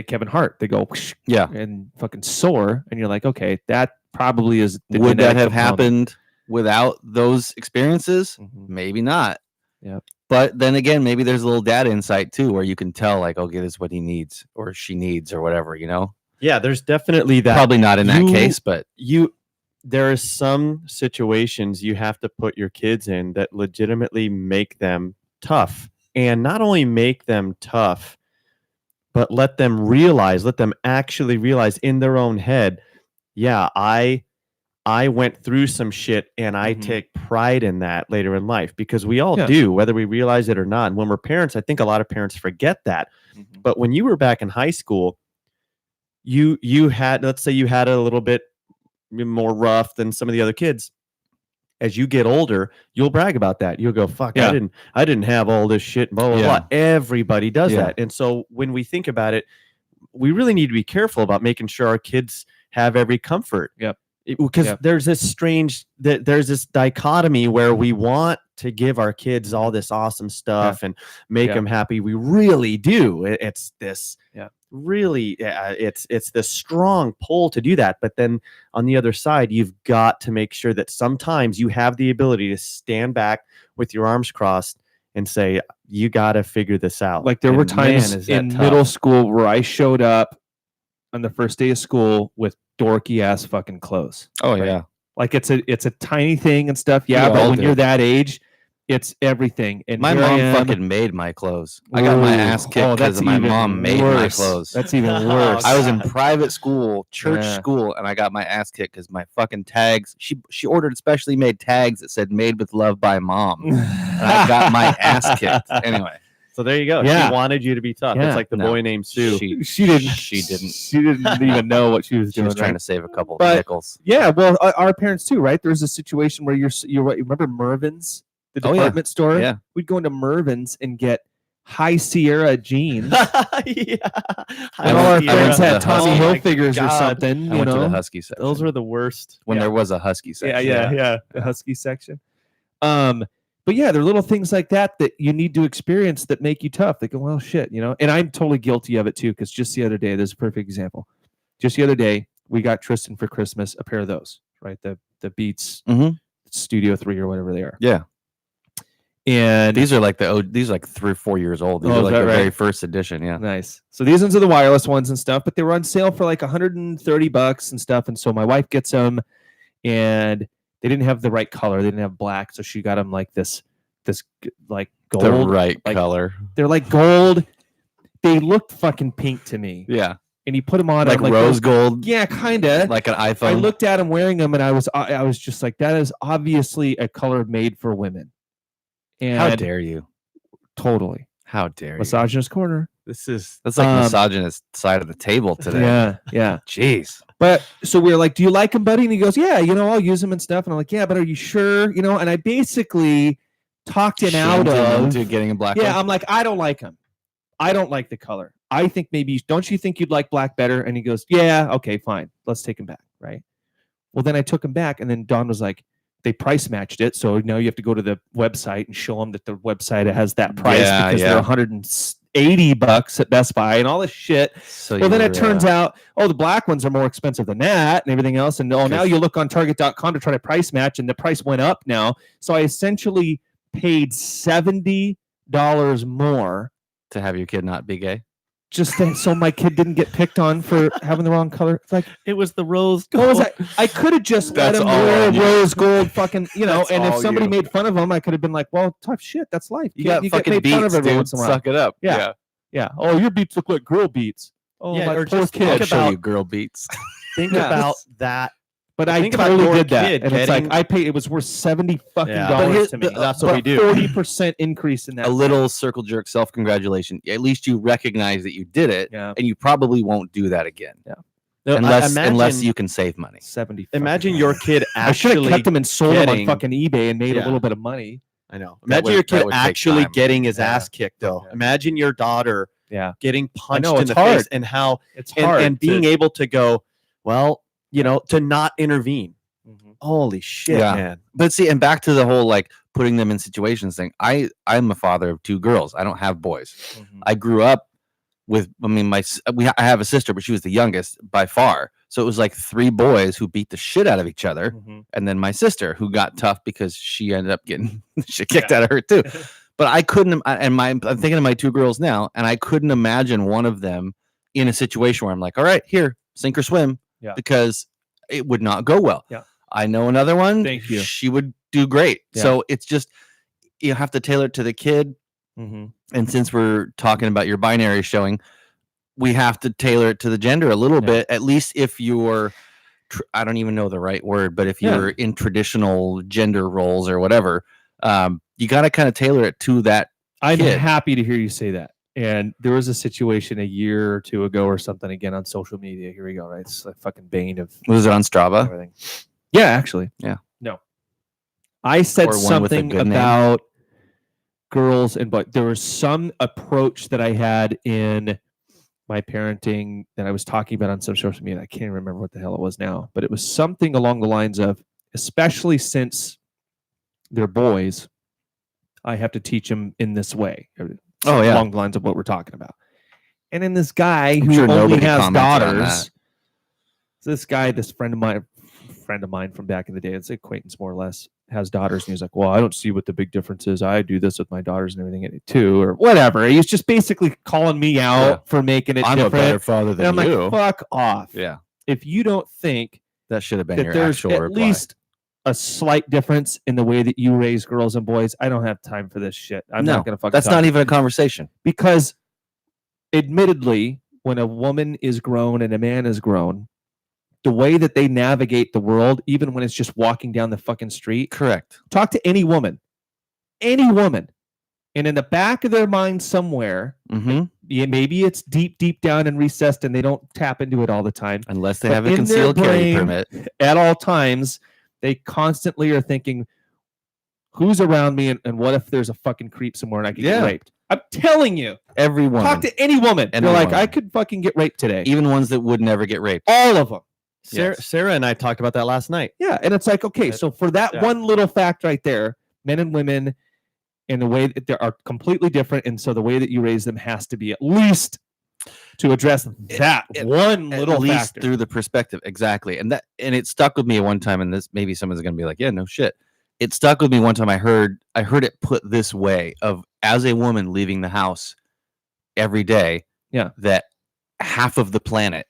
Kevin Hart, they go whoosh, Yeah. and fucking soar, and you're like, okay, that probably is the Would that genetic have component. happened without those experiences? Mhm. Maybe not. Yep. But then again, maybe there's a little data insight too, where you can tell like, okay, this is what he needs or she needs or whatever, you know? Yeah, there's definitely that. Probably not in that you- case, but There are some situations you have to put your kids in that legitimately make them tough, and not only make them tough, but let them actually realize in their own head, yeah, I went through some shit, and I Mhm. take pride in that later in life, because we all Yeah. do, whether we realize it or not. And when we're parents, I think a lot of parents forget that. Mhm. But when you were back in high school, you had, let's say you had a little bit more rough than some of the other kids. as you get older, you'll brag about that. You'll go, fuck, Yeah. I didn't have all this shit, blah, blah, Yeah. blah. Everybody does Yeah. that. And so when we think about it, we really need to be careful about making sure our kids have every comfort. Yep. Because Yep. there's this dichotomy where we want to give our kids all this awesome stuff and make Yeah. them happy. We really do. It's this really, it's this strong pull to do that. But then on the other side, you've got to make sure that sometimes you have the ability to stand back with your arms crossed and say, you got to figure this out. Like there were And man, times is that in tough. middle school where I showed up on the first day of school with dorky ass fucking clothes. Oh Right. yeah. Like it's a tiny thing and stuff. We Yeah, but all when did. you're that age, it's everything. And My here I mom am. fucking made my clothes. I got my ass Ooh, kicked because that's my even mom made my worse. clothes. That's even Oh, worse. I was in private school, church Yeah. school, and I got my ass kicked because my fucking tags. She ordered specially made tags that said "Made with Love by Mom," and I got my ass kicked. Anyway, So there you go. Yeah. She wanted you to be tough. Yeah. It's like the No. boy named Sue. She didn't. She didn't. She didn't even know what she was She doing. was trying right? to save a couple But- nickels. Yeah, well, our parents too, right? There's a situation where you remember Mervin's, the Oh, yeah. department store. Yeah. We'd go into Mervin's and get High Sierra jeans, Yeah. and all our went friends to had the Tommy Husky. Hilfigers or God. something. I You went to the know, Husky section. Those were the worst. when Yeah. there was a Husky section. yeah, the Husky section. But yeah, there are little things like that that you need to experience that make you tough. They go, well, shit, you know. And I'm totally guilty of it too, because just the other day, there's a perfect example. Just the other day, we got Tristan for Christmas a pair of those, right? The Beats Mhm. Studio 3 or whatever they are. Yeah. And These are like these are like 3 or 4 years old. These Oh, are is like that the right? very first edition. Yeah. nice. So these ones are the wireless ones and stuff, but they were on sale for like $130 and stuff. And so my wife gets them, and they didn't have the right color. They didn't have black, so she got them like this like gold. The right like- color. They're like gold. They looked fucking pink to me. Yeah. And you put them on, Like I'm rose gold. Yeah, kind of. Like an iPhone. I looked at him wearing them, and I was just like, that is obviously a color made for women. And How dare you? totally How dare you? misogynist corner. This is That's like Um, misogynist side of the table today. Yeah. Jeez. But so we were like, do you like him, buddy? And he goes, yeah, I'll use him and stuff. And I'm like, yeah, but are you sure? And I basically talked him out Shamed him of, into getting a black yeah, one. I'm like, I don't like him. I don't like the color. I think maybe, don't you think you'd like black better? And he goes, yeah, okay, fine. Let's take him back. Right. Well, then I took him back, and then Don was like, they price matched it. So now you have to go to the website and show them that the website has that price Yeah, because yeah. they're $180 at Best Buy and all this shit. So Well, then you it turns out, the black ones are more expensive than that and everything else. And now Yes. you look on Target.com to try to price match, and the price went up now. So I essentially paid $70 more to have your kid not be gay. just so my kid didn't get picked on for having the wrong color. It's like, it was the rose what was gold. I could have just let That's him all wear on you. rose gold fucking, That's and if all somebody you. made fun of him, I could have been like, well, tough shit. That's life. You Kid, got get fucking made fun beats, of every dude. once in a while. Suck it up. Yeah. Yeah. Oh, your beats look like girl beats. Oh, Yeah, my or poor just kid. I'll Think show about- you girl beats. Think Yeah. about that. But I Think about totally your did that, kid and it's like getting- I paid. It was worth $70 fucking Yeah. But dollars here's to me. that's what we do. 40% increase in that. A little circle jerk self congratulation. At least you recognize that you did it, Yeah. and you probably won't do that again. No, Unless imagine, you can save money. 70. imagine your kid I should have actually. kept him and sold him on getting- fucking eBay and made a Yeah. little bit of money. I know. That Imagine would- your that kid would take actually time. getting his Yeah. ass kicked, though. Yeah. Imagine your daughter Yeah, getting punched know, in it's the face hard. and how it's and, hard and being able to go, well, to not intervene. Mhm. Holy shit, Yeah. man. But see, and back to the whole like putting them in situations thing. I'm a father of 2 girls. I don't have boys. Mhm. I grew up with. I mean, I have a sister, but she was the youngest by far. So it was like 3 boys who beat the shit out of each other, Mhm. and then my sister who got tough because she ended up getting shit kicked out of her too. But I couldn't. I'm thinking of my 2 girls now, and I couldn't imagine one of them in a situation where I'm like, all right, here, sink or swim, Yeah. because it would not go well. Yeah. I know another one. Thank you. She would do great. Yeah. So it's just you have to tailor it to the kid. Mhm. And since we're talking about your binary showing, we have to tailor it to the gender a little Yeah. bit. At least if you're, I don't even know the right word, but if Yeah. you're in traditional gender roles or whatever, you got to kind of tailor it to that. I'm kid. happy to hear you say that. And there was a situation a year or 2 ago or something again on social media. Here we go, right? It's the fucking bane of Was it on Strava? everything. Yeah, actually. Yeah. No. I said Or one with a something good name. about girls and boys. There was some approach that I had in my parenting that I was talking about on some social media. I can't remember what the hell it was now, but it was something along the lines of, especially since they're boys, I have to teach them in this way. Oh, yeah. Along the lines of what we're talking about. And then this guy I'm who sure only nobody has commented on daughters, this guy, this friend of mine from back in the day, it's an acquaintance more or less, has daughters, and he's like, well, I don't see what the big difference is. I do this with my daughters and everything too, or whatever. He was just basically calling me out for making it I'm different. a better father And than I'm you. like, fuck off. Yeah. If you don't think That should have been that your there's actual at reply. least a slight difference in the way that you raise girls and boys, I don't have time for this shit. I'm not going to fucking That's talk not even a conversation. because admittedly, when a woman is grown and a man is grown, the way that they navigate the world, even when it's just walking down the fucking street, Correct. talk to any woman, and in the back of their mind somewhere, Mm-hmm. maybe it's deep down and recessed, and they don't tap into it all the time. Unless they But have a in concealed their carry brain, permit. At all times, they constantly are thinking, who's around me, and what if there's a fucking creep somewhere and I could get Yeah. raped? I'm telling you. Every woman. Talk to any woman. Any They're like, woman. I could fucking get raped today. Even ones that would never get raped. All of them. Yes. Sarah and I talked about that last night. Yeah. And it's like, okay, so for that Yeah. one little fact right there, men and women and the way that they are completely different. And so the way that you raise them has to be at least to address that one little At least factor. through the perspective. Exactly. And it stuck with me at one time, and this maybe someone's gonna be like, yeah, no shit. It stuck with me one time. I heard it put this way of, as a woman leaving the house every day, that half of the planet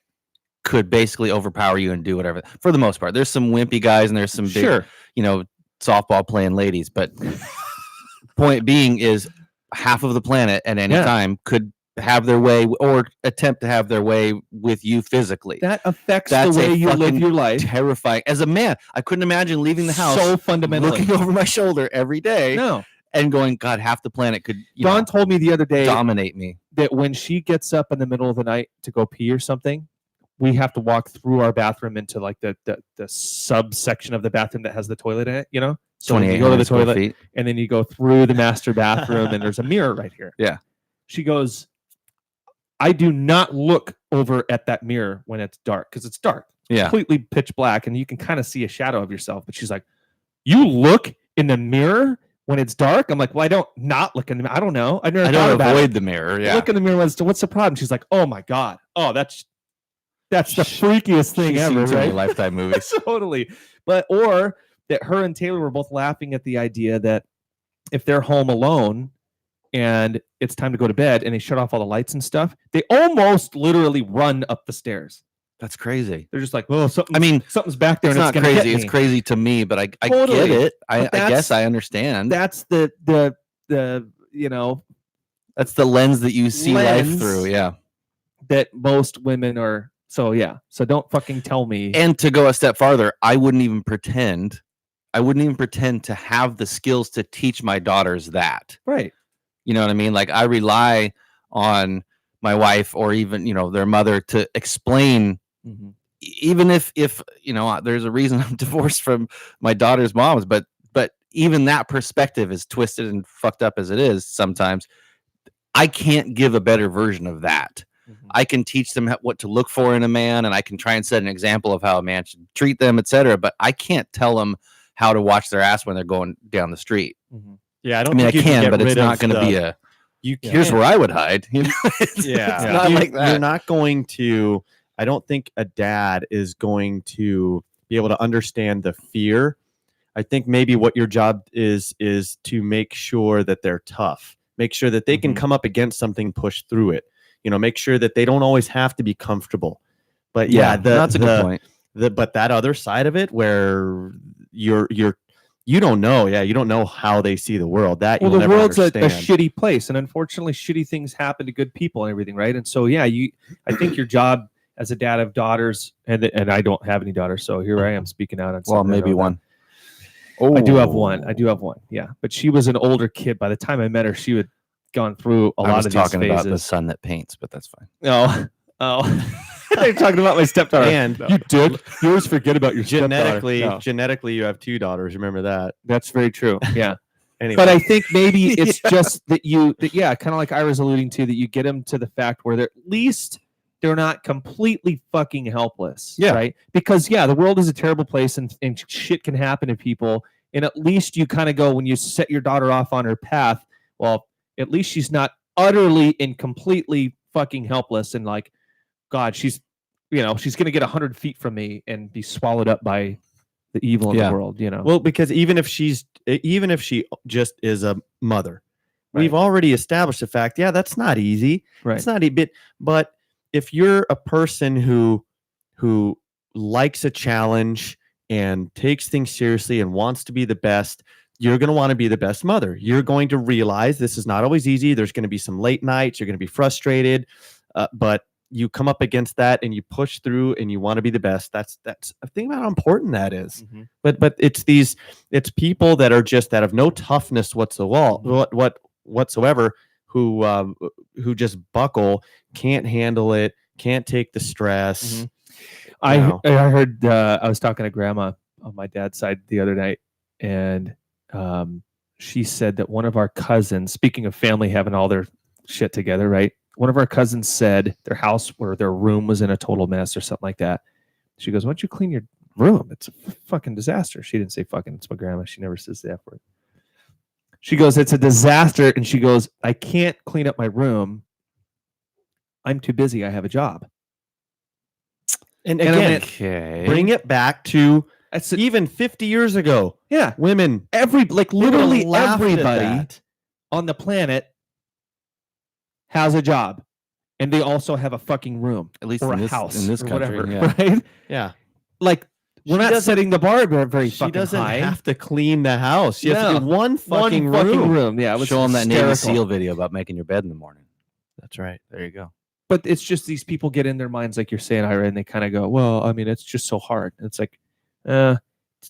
could basically overpower you and do whatever. For the most part, there's some wimpy guys and there's some big, softball playing ladies. But point being is, half of the planet at any time could have their way or attempt to have their way with you physically. That affects That's the way a you live fucking your life. Terrifying. As a man, I couldn't imagine leaving the house So fundamentally. looking over my shoulder every day No. and going, God, half the planet could Dawn told me the other day dominate me. that when she gets up in the middle of the night to go pee or something, we have to walk through our bathroom into like the subsection of the bathroom that has the toilet in it, So when you go to the toilet and then you go through the master bathroom and there's a mirror right here. Yeah. She goes, I do not look over at that mirror when it's dark, because it's dark. Yeah. Completely pitch black and you can kind of see a shadow of yourself. But she's like, you look in the mirror when it's dark? I'm like, well, I don't not look in the mirror. I don't know. I don't avoid the mirror. Yeah. Look in the mirror. What's the problem? She's like, oh my God. Oh, that's the freakiest thing ever, right? Lifetime movies. Totally. Or that her and Taylor were both laughing at the idea that if they're home alone and it's time to go to bed and they shut off all the lights and stuff, they almost literally run up the stairs. That's crazy. They're just like, well, something's back there. It's and not gonna crazy. hit It's me. crazy to me, but I Totally. get it. I But guess I understand. That's the That's the lens that you see life Lens. through. Yeah. that most women are. So yeah. So don't fucking tell me. And to go a step farther, I wouldn't even pretend to have the skills to teach my daughters that. Right. You know what I mean? Like, I rely on my wife or even, their mother to explain, even if there's a reason I'm divorced from my daughter's moms, but even that perspective is twisted and fucked up as it is sometimes. I can't give a better version of that. I can teach them what to look for in a man, and I can try and set an example of how a man should treat them, etc. But I can't tell them how to watch their ass when they're going down the street. Yeah, I can, but it's not going to be a. Here's where I would hide. It's not like that. You're not going to. I don't think a dad is going to be able to understand the fear. I think maybe what your job is to make sure that they're tough. Make sure that they can come up against something, push through it. Make sure that they don't always have to be comfortable. But that's a good point. But that other side of it, where you don't know, you don't know how they see the world. That well, you'll the never world's a understand. shitty place, and unfortunately, shitty things happen to good people and everything, right? And so, I think your job as a dad of daughters, and I don't have any daughters, so here I am speaking out on. Well, maybe one. Oh, I do have one. Yeah, but she was an older kid. By the time I met her, she had gone through a lot of these phases. Talking about the son that paints, but that's fine. Oh. They're talking about my stepdaughter. And You dick. You always forget about your genetically, stepdaughter. No, genetically, you have 2 daughters. Remember that. that's very true. Yeah. Anyway, But I think maybe it's just that yeah, kind of like I was alluding to, that you get them to the fact where they're at least they're not completely fucking helpless. Yeah. Right. Because the world is a terrible place and shit can happen to people. And at least you kind of go, when you set your daughter off on her path, well, at least she's not utterly and completely fucking helpless and like, God, she's she's gonna get 100 feet from me and be swallowed up by the evil in the world. well, because even if she just is a mother, we've already established the fact. Yeah, that's not easy. Right. It's not a bit. But if you're a person who likes a challenge and takes things seriously and wants to be the best, you're going to want to be the best mother. You're going to realize this is not always easy. There's going to be some late nights. You're going to be frustrated, but you come up against that and you push through and you want to be the best. That's think about how important that is. Mm-hmm. But it's people that are just that have no toughness whatsoever who just buckle, can't handle it, can't take the stress. Mm-hmm. I heard I was talking to grandma on my dad's side the other night, and she said that one of our cousins, speaking of family having all their shit together, right? One of our cousins said their house or their room was in a total mess or something like that. She goes, "Why don't you clean your room? It's a fucking disaster." She didn't say fucking. It's my grandma. She never says the F word. She goes, "It's a disaster." And she goes, "I can't clean up my room. I'm too busy. I have a job." And again, okay. bring it back to That's even 50 years ago. yeah. Women, Literally laughed at everybody that. on the planet has a job, and they also have a fucking room, At least or in a this, house, in this or country. whatever, Yeah. right? Yeah. Like we're She not doesn't- setting the bar very She fucking doesn't high. have to clean the house. She has to No. get one fucking room. Yeah, it was Show them that Navy hysterical. SEAL video about making your bed in the morning. That's right. There you go. But it's just these people get in their minds, like you're saying, Ira, and they kind of go, "Well, I mean, it's just so hard." And it's like,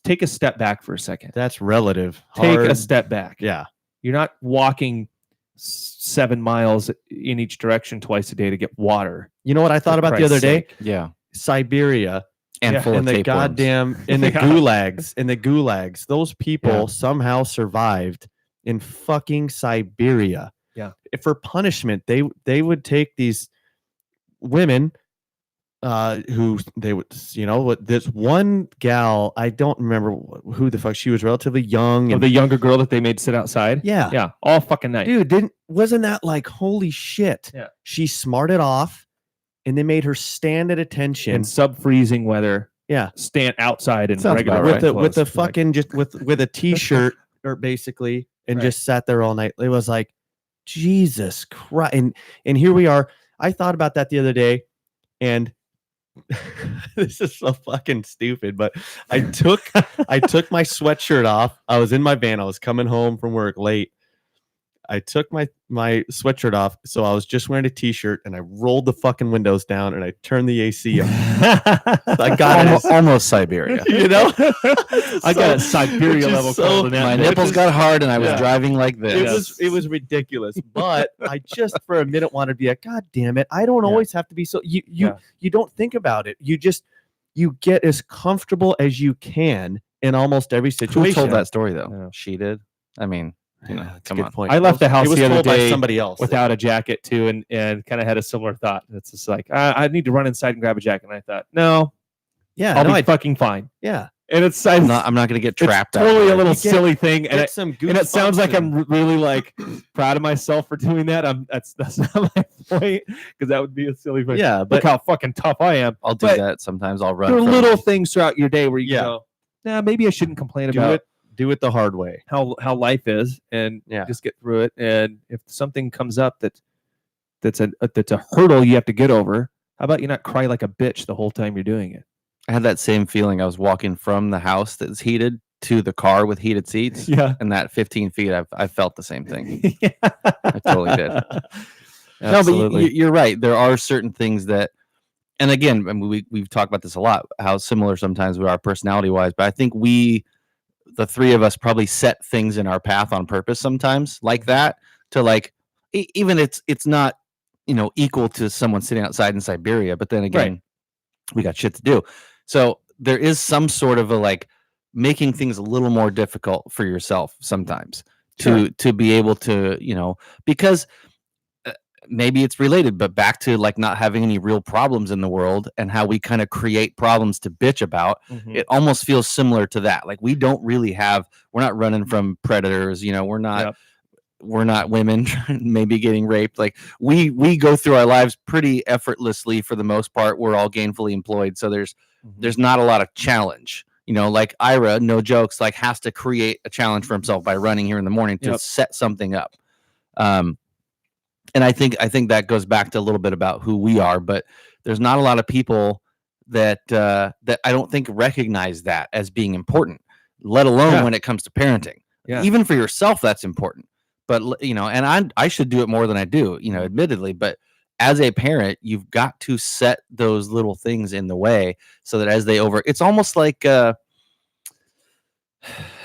take a step back for a second. That's relative. Take a Hard. step back. Yeah. You're not walking 7 miles in each direction twice a day to get water. You know what I thought For about the other Christ's day? sake. Yeah. Siberia And Yeah, full of and the tapeworms. goddamn in the Yeah. gulags. Those people Yeah. somehow survived in fucking Siberia. Yeah. For punishment, they would take these women who they would, this one gal, I don't remember who the fuck, she was relatively young. Or And the younger girl that they made sit outside. yeah. Yeah, all fucking night. Dude, wasn't that like, holy shit? Yeah. She smarted off and they made her stand at attention. In sub-freezing weather. Yeah. Stand outside in Sounds regular about with right. the clothes. with the Like, fucking just with a t-shirt or basically and Right. just sat there all night. It was like, Jesus Christ. And here we are. I thought about that the other day, and this is so fucking stupid, but I took my sweatshirt off. I was in my van. I was coming home from work late. I took my sweatshirt off, so I was just wearing a t-shirt, and I rolled the fucking windows down and I turned the AC on. I got it. Almost Siberia. You know, I got a Siberia which is level so- cold in that My bitch. nipples got hard and I was Yeah. driving like this. it was ridiculous, but I just for a minute wanted to be like, God damn it! I don't Yeah. always have to be so. You Yeah. you don't think about it. You get as comfortable as you can in almost every Who situation. told that story though? Yeah. She did. I mean, That's come a good on. point. I left the house It was the other told by day somebody else without a jacket too, and kind of had a similar thought. It's just like I need to run inside and grab a jacket, and I thought, no, Yeah, I'll no, be fucking fine. yeah. And it's I'm not going to get trapped. It's totally a little You get- silly thing, and Get it, some and it sounds goosebumps like and- I'm really like proud of myself for doing that. That's not my point, because that would be a silly thing. Yeah, Look but how fucking tough I am. I'll do but that sometimes. I'll run. There are from little it. things throughout your day where you Yeah. go, nah, maybe I shouldn't complain do about it the hard way. how life is, and Yeah. just get through it. And if something comes up that's a hurdle you have to get over, how about you not cry like a bitch the whole time you're doing it? I had that same feeling. I was walking from the house that's heated to the car with heated seats. Yeah. And that 15 feet, I felt the same thing. I totally did. No, but Absolutely. you're right. There are certain things that, and again, I mean, we've talked about this a lot, how similar sometimes we are personality wise, but I think the three of us probably set things in our path on purpose sometimes like that to like, even it's not, equal to someone sitting outside in Siberia, but then again, we got shit to do. So there is some sort of a like making things a little more difficult for yourself sometimes to be able to, because maybe it's related, but back to like not having any real problems in the world and how we kind of create problems to bitch about. It almost feels similar to that. Like we're not running from predators, we're not women maybe getting raped. Like we go through our lives pretty effortlessly for the most part. We're all gainfully employed. So there's not a lot of challenge, like Ira, no jokes, like has to create a challenge for himself by running here in the morning to set something up. And I think that goes back to a little bit about who we are, but there's not a lot of people that I don't think recognize that as being important, let alone when it comes to parenting. Even for yourself, that's important. But and I should do it more than I do, admittedly. But as a parent, you've got to set those little things in the way so that as it's almost like I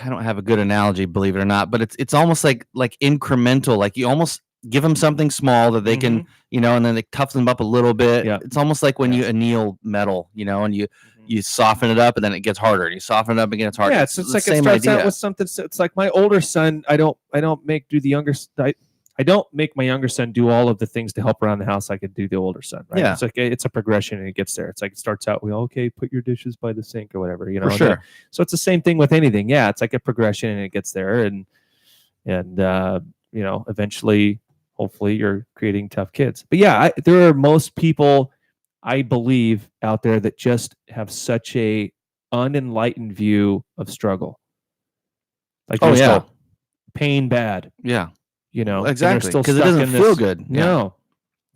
don't have a good analogy, believe it or not, but it's almost like incremental. Like you almost give them something small that they can, and then it toughs them up a little bit. It's almost like when you anneal metal, and you soften it up and then it gets harder. You soften it up again, it's harder. Yeah, it's like it starts out with something. It's like my older son. I don't make my younger son do all of the things to help around the house I could do the older son. Right? Yeah, it's like it's a progression and it gets there. It's like it starts out put your dishes by the sink or whatever. For sure. So it's the same thing with anything. Yeah, it's like a progression and it gets there, and eventually, hopefully, you're creating tough kids. But yeah, there are most people, I believe, out there that just have such a unenlightened view of struggle. Like, pain bad. Yeah. Exactly. Because it doesn't feel good. No.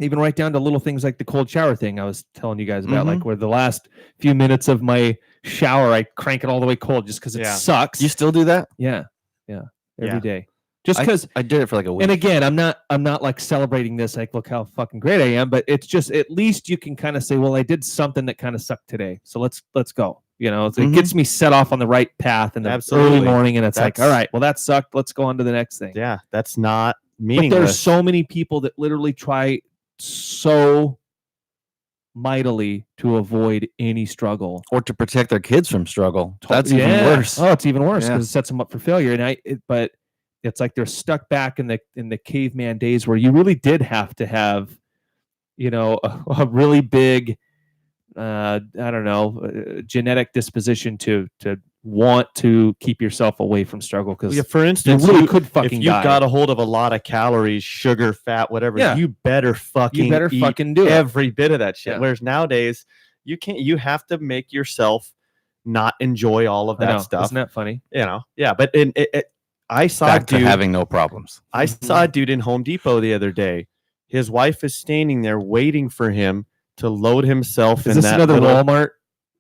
Even right down to little things like the cold shower thing I was telling you guys about, like where the last few minutes of my shower, I crank it all the way cold just because it sucks. You still do that? Yeah. Every day. Just because I did it for like a week. And again, I'm not like celebrating this, like, look how fucking great I am, but it's just, at least you can kind of say, well, I did something that kind of sucked today. So let's go. It gets me set off on the right path in the early morning. And it's like, all right, well, that sucked. Let's go on to the next thing. Yeah. That's not meaningless. But there's so many people that literally try so mightily to avoid any struggle or to protect their kids from struggle. That's even worse. Oh, it's even worse because it sets them up for failure. But it's like they're stuck back in the caveman days where you really did have to have, a really big, genetic disposition to want to keep yourself away from struggle. Because for instance, you really could fucking if you got a hold of a lot of calories, sugar, fat, whatever, you better fucking do every bit of that shit. Yeah. Whereas nowadays, you can't. You have to make yourself not enjoy all of that stuff. Isn't that funny? Yeah. But I saw back to having no problems. I saw a dude in Home Depot the other day. His wife is standing there waiting for him to load himself in that another Walmart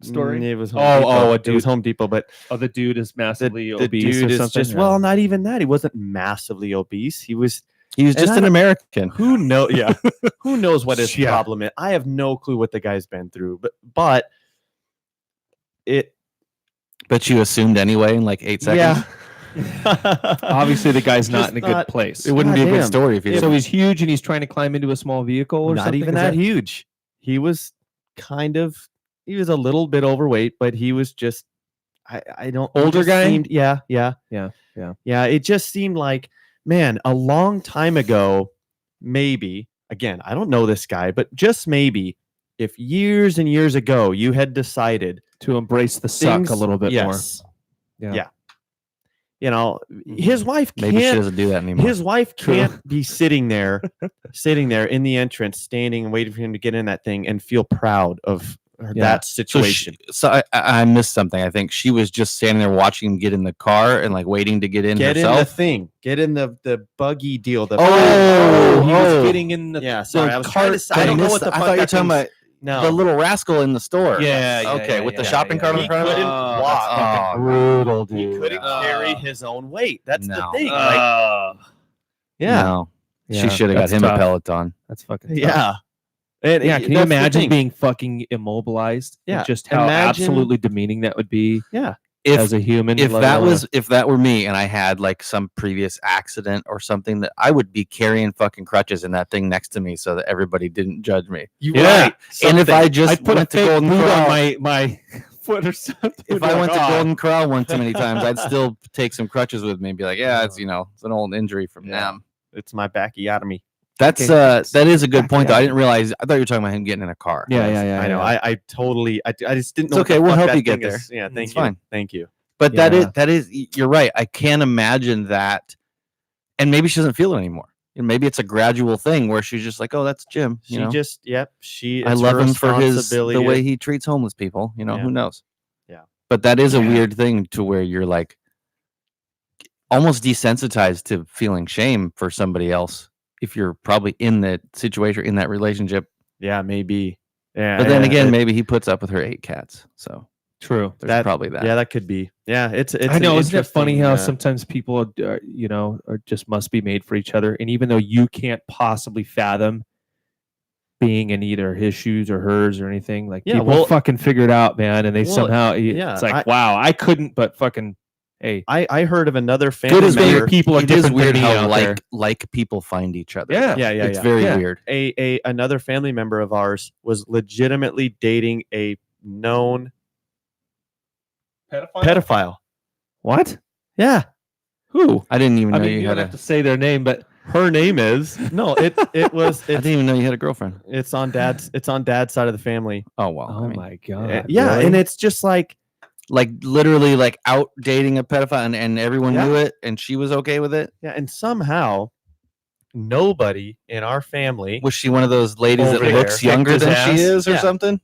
story? It was Home Depot. It was Home Depot, but the dude is massively the obese dude or is something. just not even that. He wasn't massively obese. He was just an American. Who knows? Yeah. Who knows what his problem is? I have no clue what the guy's been through, but you assumed anyway in like 8 seconds. Yeah. Obviously, the guy's not in a good place. It wouldn't be a good story if he So he's huge and he's trying to climb into a small vehicle or not something? even that huge. He was a little bit overweight, but he was just older guy. Yeah. It just seemed like, man, a long time ago, maybe, again, I don't know this guy, but just maybe, if years and years ago you had decided to embrace the suck a little bit more. Yeah. His wife can't. Maybe she doesn't do that anymore. His wife can't be sitting there in the entrance, standing and waiting for him to get in that thing and feel proud of that situation. So I missed something. I think she was just standing there watching him get in the car and like waiting to get in herself. Get in the thing. Get in the buggy deal. He was getting in the sorry. I was trying to. I don't know what the fuck. I thought you were talking about. No. The little rascal in the store. With the shopping cart in front of him. He couldn't walk. Brutal, dude. He couldn't carry his own weight. That's the thing. She should have got him a Peloton. That's fucking tough. Yeah. Can you imagine being fucking immobilized? Yeah. And just how absolutely demeaning that would be. Yeah. as a human. If let that alone was if that were me and I had like some previous accident or something, that I would be carrying fucking crutches in that thing next to me so that everybody didn't judge me. Yeah. Right. And if I just I'd put a went to fake Golden boot Corral, on my foot or something. if I went to Golden Corral one too many times, I'd still take some crutches with me and be like, yeah, it's it's an old injury from them. It's my bacchiotomy. That's that is a good point though. I didn't realize. I thought you were talking about him getting in a car. Yeah. I know. I totally. I just didn't It's know. okay. What the We'll fuck help that you get thing there. is. Yeah. It's Thank you. fine. Thank you. But Yeah. that is you're right. I can't imagine that. And maybe she doesn't feel it anymore. And maybe it's a gradual thing where she's just like, oh, that's Jim. She just. Yep. She. I it's love her him for the responsibility way to- he treats homeless people. Yeah. Who knows? Yeah. But that is a Yeah. weird thing to where you're like almost desensitized to feeling shame for somebody else if you're probably in that situation, in that relationship. Yeah. Maybe. Yeah. But then yeah, again, it- maybe he puts up with her 8 cats. So True. there's probably that. Yeah, that could be. Yeah. It's. I know. Isn't it funny how interesting, sometimes people, are just must be made for each other, and even though you can't possibly fathom being in either his shoes or hers or anything, like Yeah, people well- fucking figure it out, man, and they Well, somehow. yeah, It's like, wow, I couldn't, but fucking, hey, I heard of another good family as many member. people are It is different weird than me how out there. like people find each other. Yeah. Yeah. Yeah. It's yeah. very Yeah. weird. Another family member of ours was legitimately dating a known pedophile. What? Yeah. Who? I didn't even I know mean, you you had don't have a. to say their name, but Her name is no. It was. I didn't even know you had a girlfriend. It's on dad's side of the family. Oh well. oh my god, Yeah, really? and it's just like Like literally, like out dating a pedophile, and everyone Yeah. knew it, and she was okay with it. yeah, and somehow nobody in our family. Was she one of those ladies that Over looks there. younger Kicked than his she ass? is, or Yeah. something?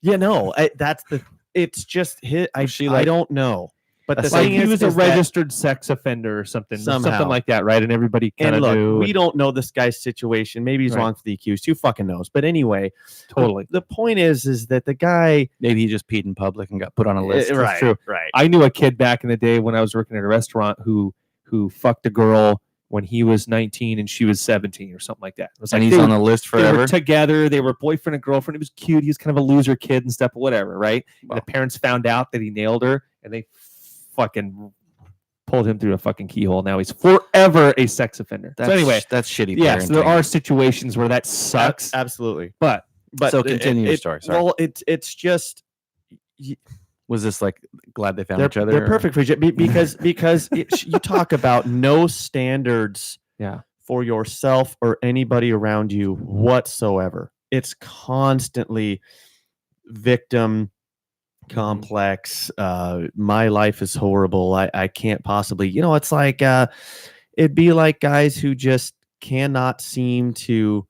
Yeah, no, that's the. It's just hit. I Was she like- don't know, but the That's like thing he is, was a is that- registered sex offender or something, Somehow. something like that, right? And everybody kind And of look, knew. we don't know this guy's situation. Maybe he's Right. wrongfully accused. Who fucking knows? But anyway, Totally. The point is that the guy. Maybe he just peed in public and got put on a list. Right, true. right. I knew a kid back in the day when I was working at a restaurant who fucked a girl when he was 19 and she was 17 or something like that. It was And like he's they on were- the list they were forever. together. They were boyfriend and girlfriend. He was cute. He was kind of a loser kid and stuff, whatever, right? Wow. And the parents found out that he nailed her, and they fucking pulled him through a fucking keyhole. Now he's forever a sex offender. That's, So anyway, that's shitty. yeah. So there parenting. are situations where that sucks, Absolutely. but But So continue your story, sorry. Well, it's just Was this like glad they found they're, each other? they're or- perfect for each other because you talk about no standards Yeah. for yourself or anybody around you whatsoever. It's constantly victim complex. My life is horrible. I can't possibly, it's like it'd be like guys who just cannot seem to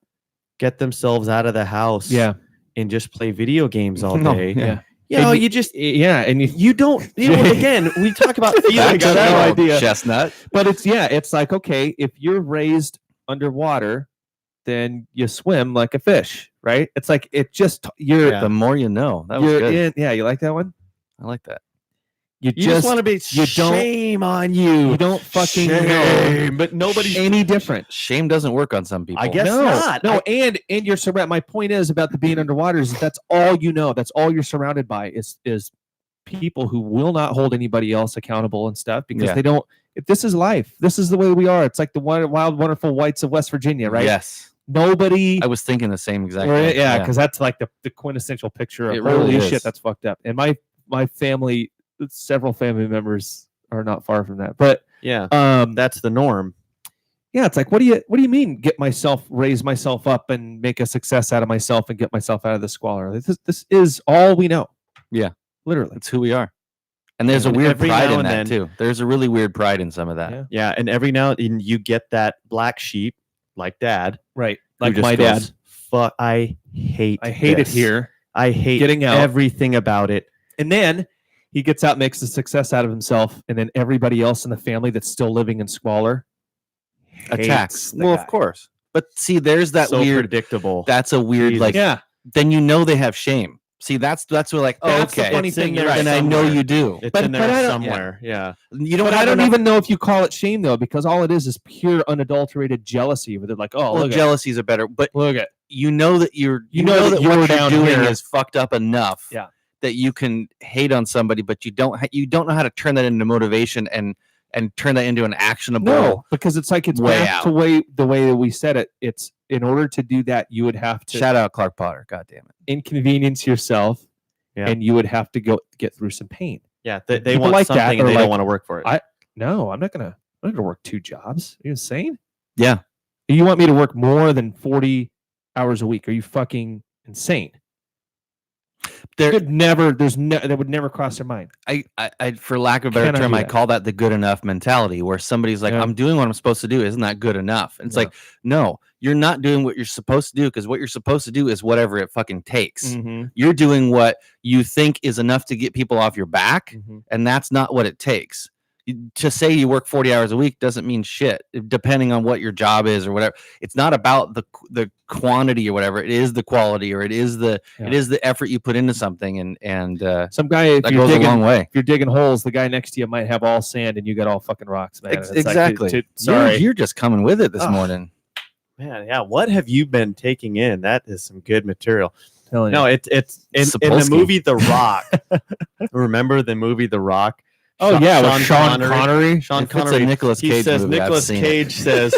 get themselves out of the house yeah, and just play video games all No, day. yeah. You just yeah, and you don't again we talk about I feelings. got no right? idea. Chestnut. But it's like, okay, if you're raised underwater, then you swim like a fish, right? It's like you're Yeah. The more you know. That was you're good. in. Yeah, you like that one? I like that. You You just want to be you don't- shame on you. you don't fucking know shame, but nobody's any different. Shame doesn't work on some people. I guess no, not. no, and you're surrounded. My point is about the being underwater is that's all you know. That's all you're surrounded by is people who will not hold anybody else accountable and stuff because Yeah. they don't. If this is life. This is the way we are. It's like the wild, wonderful whites of West Virginia, right? Yes. Nobody. I was thinking the same exact Right, thing. yeah, because that's like the quintessential picture of It really holy is. shit, that's fucked up. And my family, several family members are not far from that. But Yeah, that's that's the norm. yeah, it's like what do you mean raise myself up and make a success out of myself and get myself out of the squalor? This is all we know. Yeah. Literally. It's who we are. And there's a And weird every pride now in and that then- too. There's a really weird pride in some of that. Yeah. Yeah, and every now and then you get that black sheep like dad. Right. Who Like just my goes, dad. Fuck, I hate it this. here. I hate Getting out. everything about it. And then he gets out, makes a success out of himself, and then everybody else in the family that's still living in squalor Attacks. hates the Well, guy. of course. But see, there's that So weird. predictable. That's a weird Jesus. like. Yeah. Then you know they have shame. See, that's what like. Oh, That's the okay. funny It's in thing. there You're right. Then I know somewhere. you do. It's But- in but there I don't- somewhere. Yeah. You know But what? I don't even know if you call it shame though, because all it is pure unadulterated jealousy. Where they're like, "Oh, Well, look jealousy is a better. But look at you know that you know that what you're you're down doing here. is fucked up enough. Yeah. that you can hate on somebody, but you don't know how to turn that into motivation and turn that into an actionable. No, because it's like it's way back out. to the way that we said it. It's in order to do that, you would have to Shout out Clark Potter. God damn it. inconvenience yourself, Yeah. and you would have to get through some pain. Yeah, they People want like that, something and they're they don't like, want to work for it. No, I'm not gonna work 2 jobs. Are you insane? Yeah. You want me to work more than 40 hours a week? Are you fucking insane? There, that would never cross their mind. I for lack of a better Cannot term, do I that. call that the good enough mentality, where somebody's like, Yeah. I'm doing what I'm supposed to do. Isn't that good enough? And it's Yeah. like, no, you're not doing what you're supposed to do, because what you're supposed to do is whatever it fucking takes. You're doing what you think is enough to get people off your back, and that's not what it takes. To say you work 40 hours a week doesn't mean shit, depending on what your job is or whatever. It's not about the quantity or whatever. It is the quality, or it is the effort you put into something. And some guy, if that you're goes digging, a long way. if you're digging holes, the guy next to you might have all sand and you got all fucking rocks, man. It's Exactly. Like, sorry. You're just coming with it this morning. Man, yeah. What have you been taking in? That is some good material. Telling No, you. it's in the movie The Rock. Remember the movie The Rock? Oh yeah, with Sean Connery. Sean If it's a Connery. Nicolas He Cage says movie, I've Nicolas seen Cage says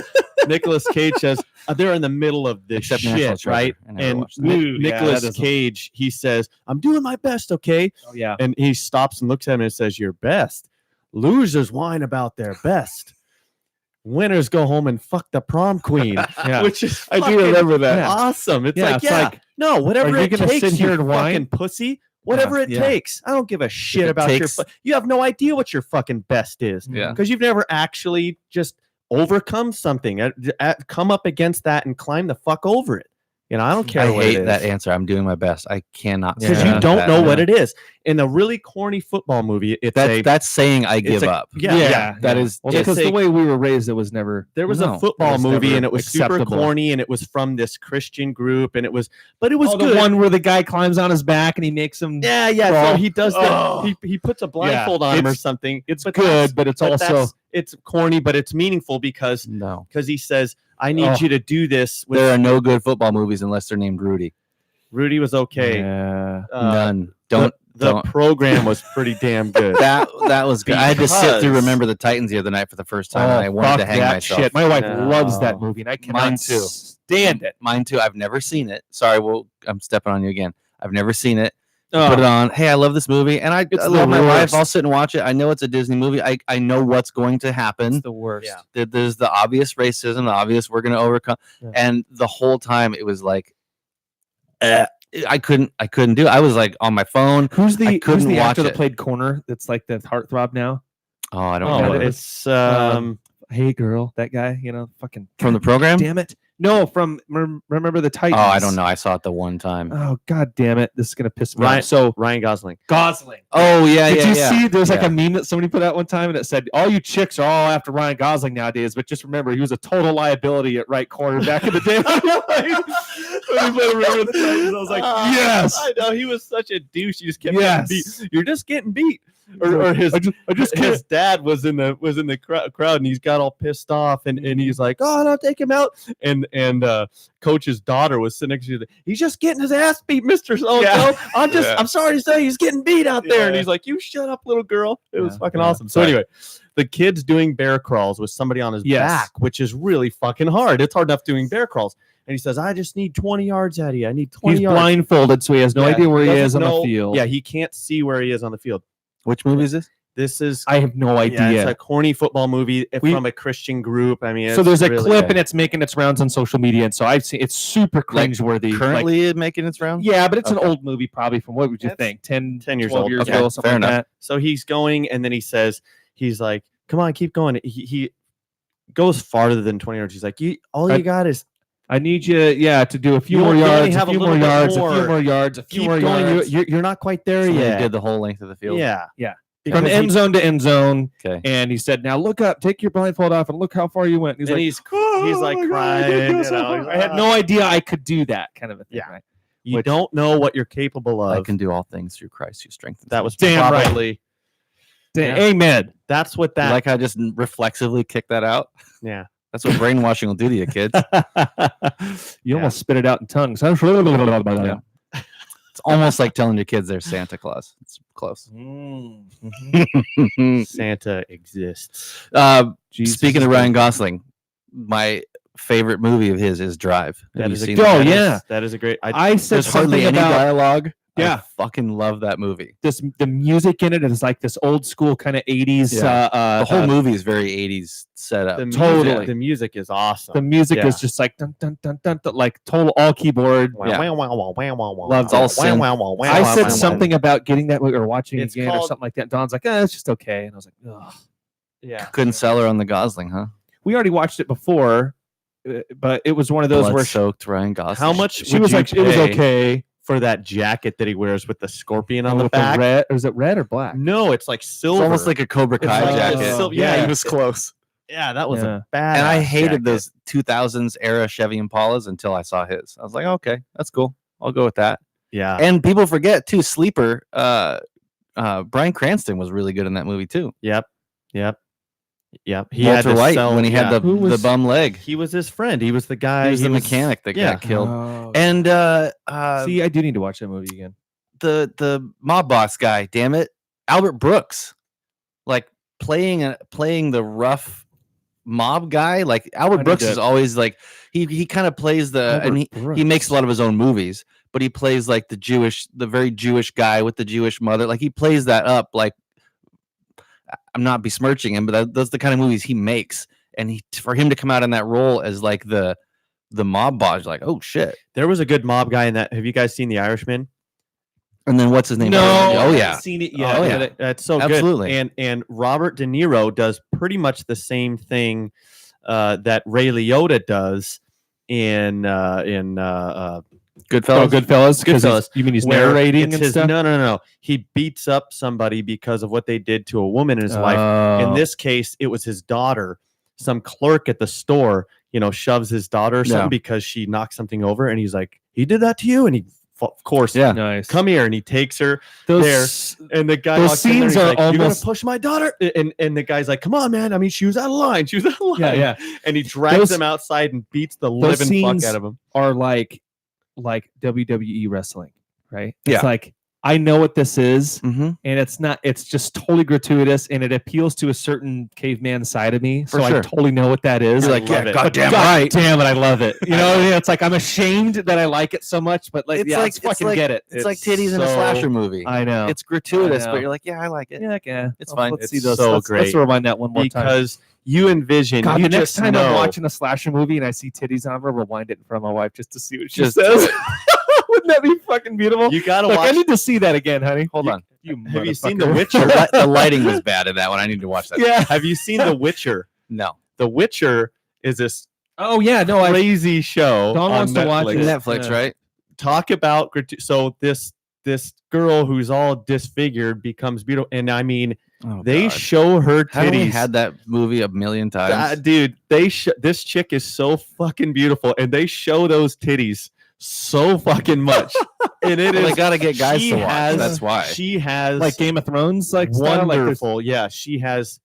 Nicolas Cage says they're in the middle of this Except National shit, Treasure. right? I never And watched that. Ooh, yeah, Nicolas that doesn't- Cage, he says, "I'm doing my best, okay?" Oh yeah. And he stops and looks at him and says, "Your best. Losers whine about their best. Winners go home and fuck the prom queen." Yeah. Which is I do fucking remember that. awesome. It's Yeah, like, it's yeah, like, no, whatever are you it gonna takes, sit here you and whine? fucking pussy. Whatever it Yeah. takes. I don't give a shit it about takes- you have no idea what your fucking best is. Yeah. Because you've never actually just overcome something. Come up against that and climb the fuck over it. You know, I don't care I what hate it is. that answer. I'm doing my best. I cannot. Because Yeah. you don't that. know what it is. In a really corny football movie, it's That's saying I give up. Yeah, that is Well, just because a- the way we were raised, it was never. There was No, a football it was movie never and it was super acceptable. corny and it was from this Christian group and it was good. the one where the guy climbs on his back and he makes him. Yeah. crawl. So he does that. Oh. He puts a blindfold on him or something. It's But good, that's- but it's but also. that's- it's corny, but it's meaningful because No. he says, "I need Oh. you to do this." With There are no good football movies unless they're named Rudy. Rudy was okay. Yeah. None. Don't. The don't. program was pretty damn good. That was good. I had to sit through Because- Remember the Titans the other night for the first time, and I wanted to fuck hang that myself. shit. My wife No. loves that movie, and I cannot Mine too. stand it. Mine too. I've never seen it. Sorry, I'm stepping on you again. I've never seen it. Oh. Put it on. Hey, I love this movie, and I It's love the my wife. worst. I'll sit and watch it. I know it's a Disney movie. I know what's going to happen. It's the worst. Yeah. There's the obvious racism, the obvious we're going to overcome, Yeah. and the whole time it was like, I couldn't do it. I was like on my phone. Who's I the couldn't actor watch that it. played Corner? That's like the heartthrob now. Oh, I don't Oh, know. it's Hey girl, that guy. You know, fucking From the program? Damn it! No, from Remember the Titans. Oh, I don't know. I saw it the one time. Oh god damn it! This is gonna piss me Ryan- off. So Ryan Gosling. Gosling. Oh yeah, Did yeah, you yeah. see? There's like Yeah. a meme that somebody put out one time, and it said, "All you chicks are all after Ryan Gosling nowadays, but just remember, he was a total liability at right corner back in the day." When he played Remember the Titans, I was like, "Yes, I know he was such a douche. He just kept Yes. getting beat. You're just getting beat. Or his I just can't." his dad was in the crowd and he's got all pissed off and he's like, "Oh no, take him out." And coach's daughter was sitting next to him. "He's just getting his ass beat, Mr. So Yeah. I'm sorry to say he's getting beat out there." And Yeah. he's like, "You shut up, little girl." It was Yeah, fucking yeah. awesome. So Right. anyway, the kid's doing bear crawls with somebody on his Yes. back, which is really fucking hard. It's hard enough doing bear crawls. And he says, "I just need 20 yards out of you. I need 20 He's yards." blindfolded, so he has no Yeah, idea where he doesn't is on know- the field. Yeah, he can't see where he is on the field. Which movie is this? This is I have no idea. yeah, it's a corny football movie We- from a Christian group. I mean, So it's there's a really clip good. and it's making its rounds on social media, and so I've seen it's super Like, cringeworthy. Currently making its rounds? yeah, but it's Okay. an old movie, probably from what would you It's think, 10 years 12 old. years Okay, ago, something fair like enough. that. So he's going, and then he says, he's like, "Come on, keep going." He goes farther than 20 yards. He's like, all I- you got is I need you, to do a few You more only yards, have a a few more little bit yards, a few more. more yards, a few keep more going. yards. You're not quite there So yet. He did the whole length of the field. Yeah, Yeah. Because From he- end zone to end zone, Okay. and he said, "Now look up, take your blindfold off, and look how far you went." And and he's he's like, like "Oh my God, I crying. did go You so know, far." he's I had like, no idea I could do that kind of a thing. Yeah. Right? You Which- don't know what you're capable of. I can do all things through Christ who strengthens That me. was Damn right. probably Yeah. Amen. that's what You that. like how I just reflexively kick that out? yeah. That's what brainwashing will do to you, kids. You almost spit it out in tongues. Yeah. It's almost like telling your kids they're Santa Claus. It's close. Santa exists. Speaking of Ryan Gosling, my favorite movie of his is Drive. Have you seen Oh, that? yeah. That is a great. I said There's hardly something any about dialogue. Yeah. I fucking love that movie. the music in it is like this old school kind of 80s. Yeah. The whole movie is very 80s setup. Totally. The music is awesome. The music Yeah. is just like dun, dun, dun, dun, dun, like total all keyboard. Yeah. Loves all it. synth. I said something about getting that movie or watching it It's again or called- something like that. Don's like, it's just okay. And I was like, ugh. Yeah. Couldn't sell her on the Gosling, huh? We already watched it before, but it was one of those where soaked Ryan Gosling. How much she would was you like, it was pay okay. for that jacket that he wears with the scorpion on the With back? red, or is it red or black? No, it's like It's silver. almost like a Cobra It's Kai like a jacket. sil- yeah, yeah, he was close. Yeah, that was Yeah. a bad. And I hated those 2000s era Chevy Impalas until I saw his. I was like, okay, that's cool. I'll go with that. Yeah. And people forget too, Sleeper. Bryan Cranston was really good in that movie too. Yep. He Walter to White sell- when he had yeah. the bum leg. He was his friend. He was the guy. He was the mechanic that yeah. got killed. Oh. And See, I do need to watch that movie again. the mob boss guy, damn it, Albert Brooks, like playing the rough mob guy. Like Albert Brooks is always like he kind of plays he makes a lot of his own movies, but he plays like the very Jewish guy with the Jewish mother. Like he plays that up. Like I'm not besmirching him, but that's the kind of movies he makes. And for him to come out in that role as like the mob boss, like, oh shit. There was a good mob guy in that. Have you guys seen The Irishman? And then what's his name? No, Oh I yeah. haven't seen it yet. Oh, yeah. That's so Absolutely. good. And Robert De Niro does pretty much the same thing that Ray Liotta does in Goodfellas. Goodfellas. Goodfellas. You mean he's where narrating it's and his, stuff? No. He beats up somebody because of what they did to a woman in his life. In this case, it was his daughter. Some clerk at the store, shoves his daughter or something because she knocked something over, and he's like, "He did that to you?" And he, of course, Yeah. Nice. come here, and he takes her Those there, and the guy those walks in there, scenes he's are like, "You're gonna almost- push my daughter," and the guy's like, "Come on, man! I mean, she was out of line. She was out of line." Yeah. And he drags Those- him outside and beats the living fuck scenes out of him. are like WWE wrestling, right? Yeah. It's like I know what this is, Mm-hmm. and it's just totally gratuitous, and it appeals to a certain caveman side of me. For So sure. I totally know what that is. You're like, I love yeah, it. goddamn God right. damn it, I love it. It's like I'm ashamed that I like it so much, but like, let's fucking get it. It's like titties in a so- slasher movie. I know. It's gratuitous, I know. but you're like, yeah, I like it. yeah. It's fine. Let's It's see those. so Let's great. rewind that one more time. Because you envision, God, you the next just time know. I'm watching a slasher movie and I see titties on her, rewind it in front of my wife just to see what she Just- says. Wouldn't that be fucking beautiful? You gotta Look, I watch. need to see that again, honey. Hold on. Have you seen The motherfucker. Witcher? The lighting was bad in that one. I need to watch that. Yeah. Have you seen The Witcher? No. The Witcher is this Oh yeah, no, I crazy show. Don on wants to watch Netflix. it. Netflix, Yeah. right? Talk about so this girl who's all disfigured becomes beautiful, and I mean Oh, they God. show her Haven't we titties. had that movie a million times? Dude, this chick is so fucking beautiful, and they show those titties so fucking much, and it Well, is. they got to get guys she to watch. has- That's why. She has like Game of Thrones, like style, like there's- wonderful. Yeah, she has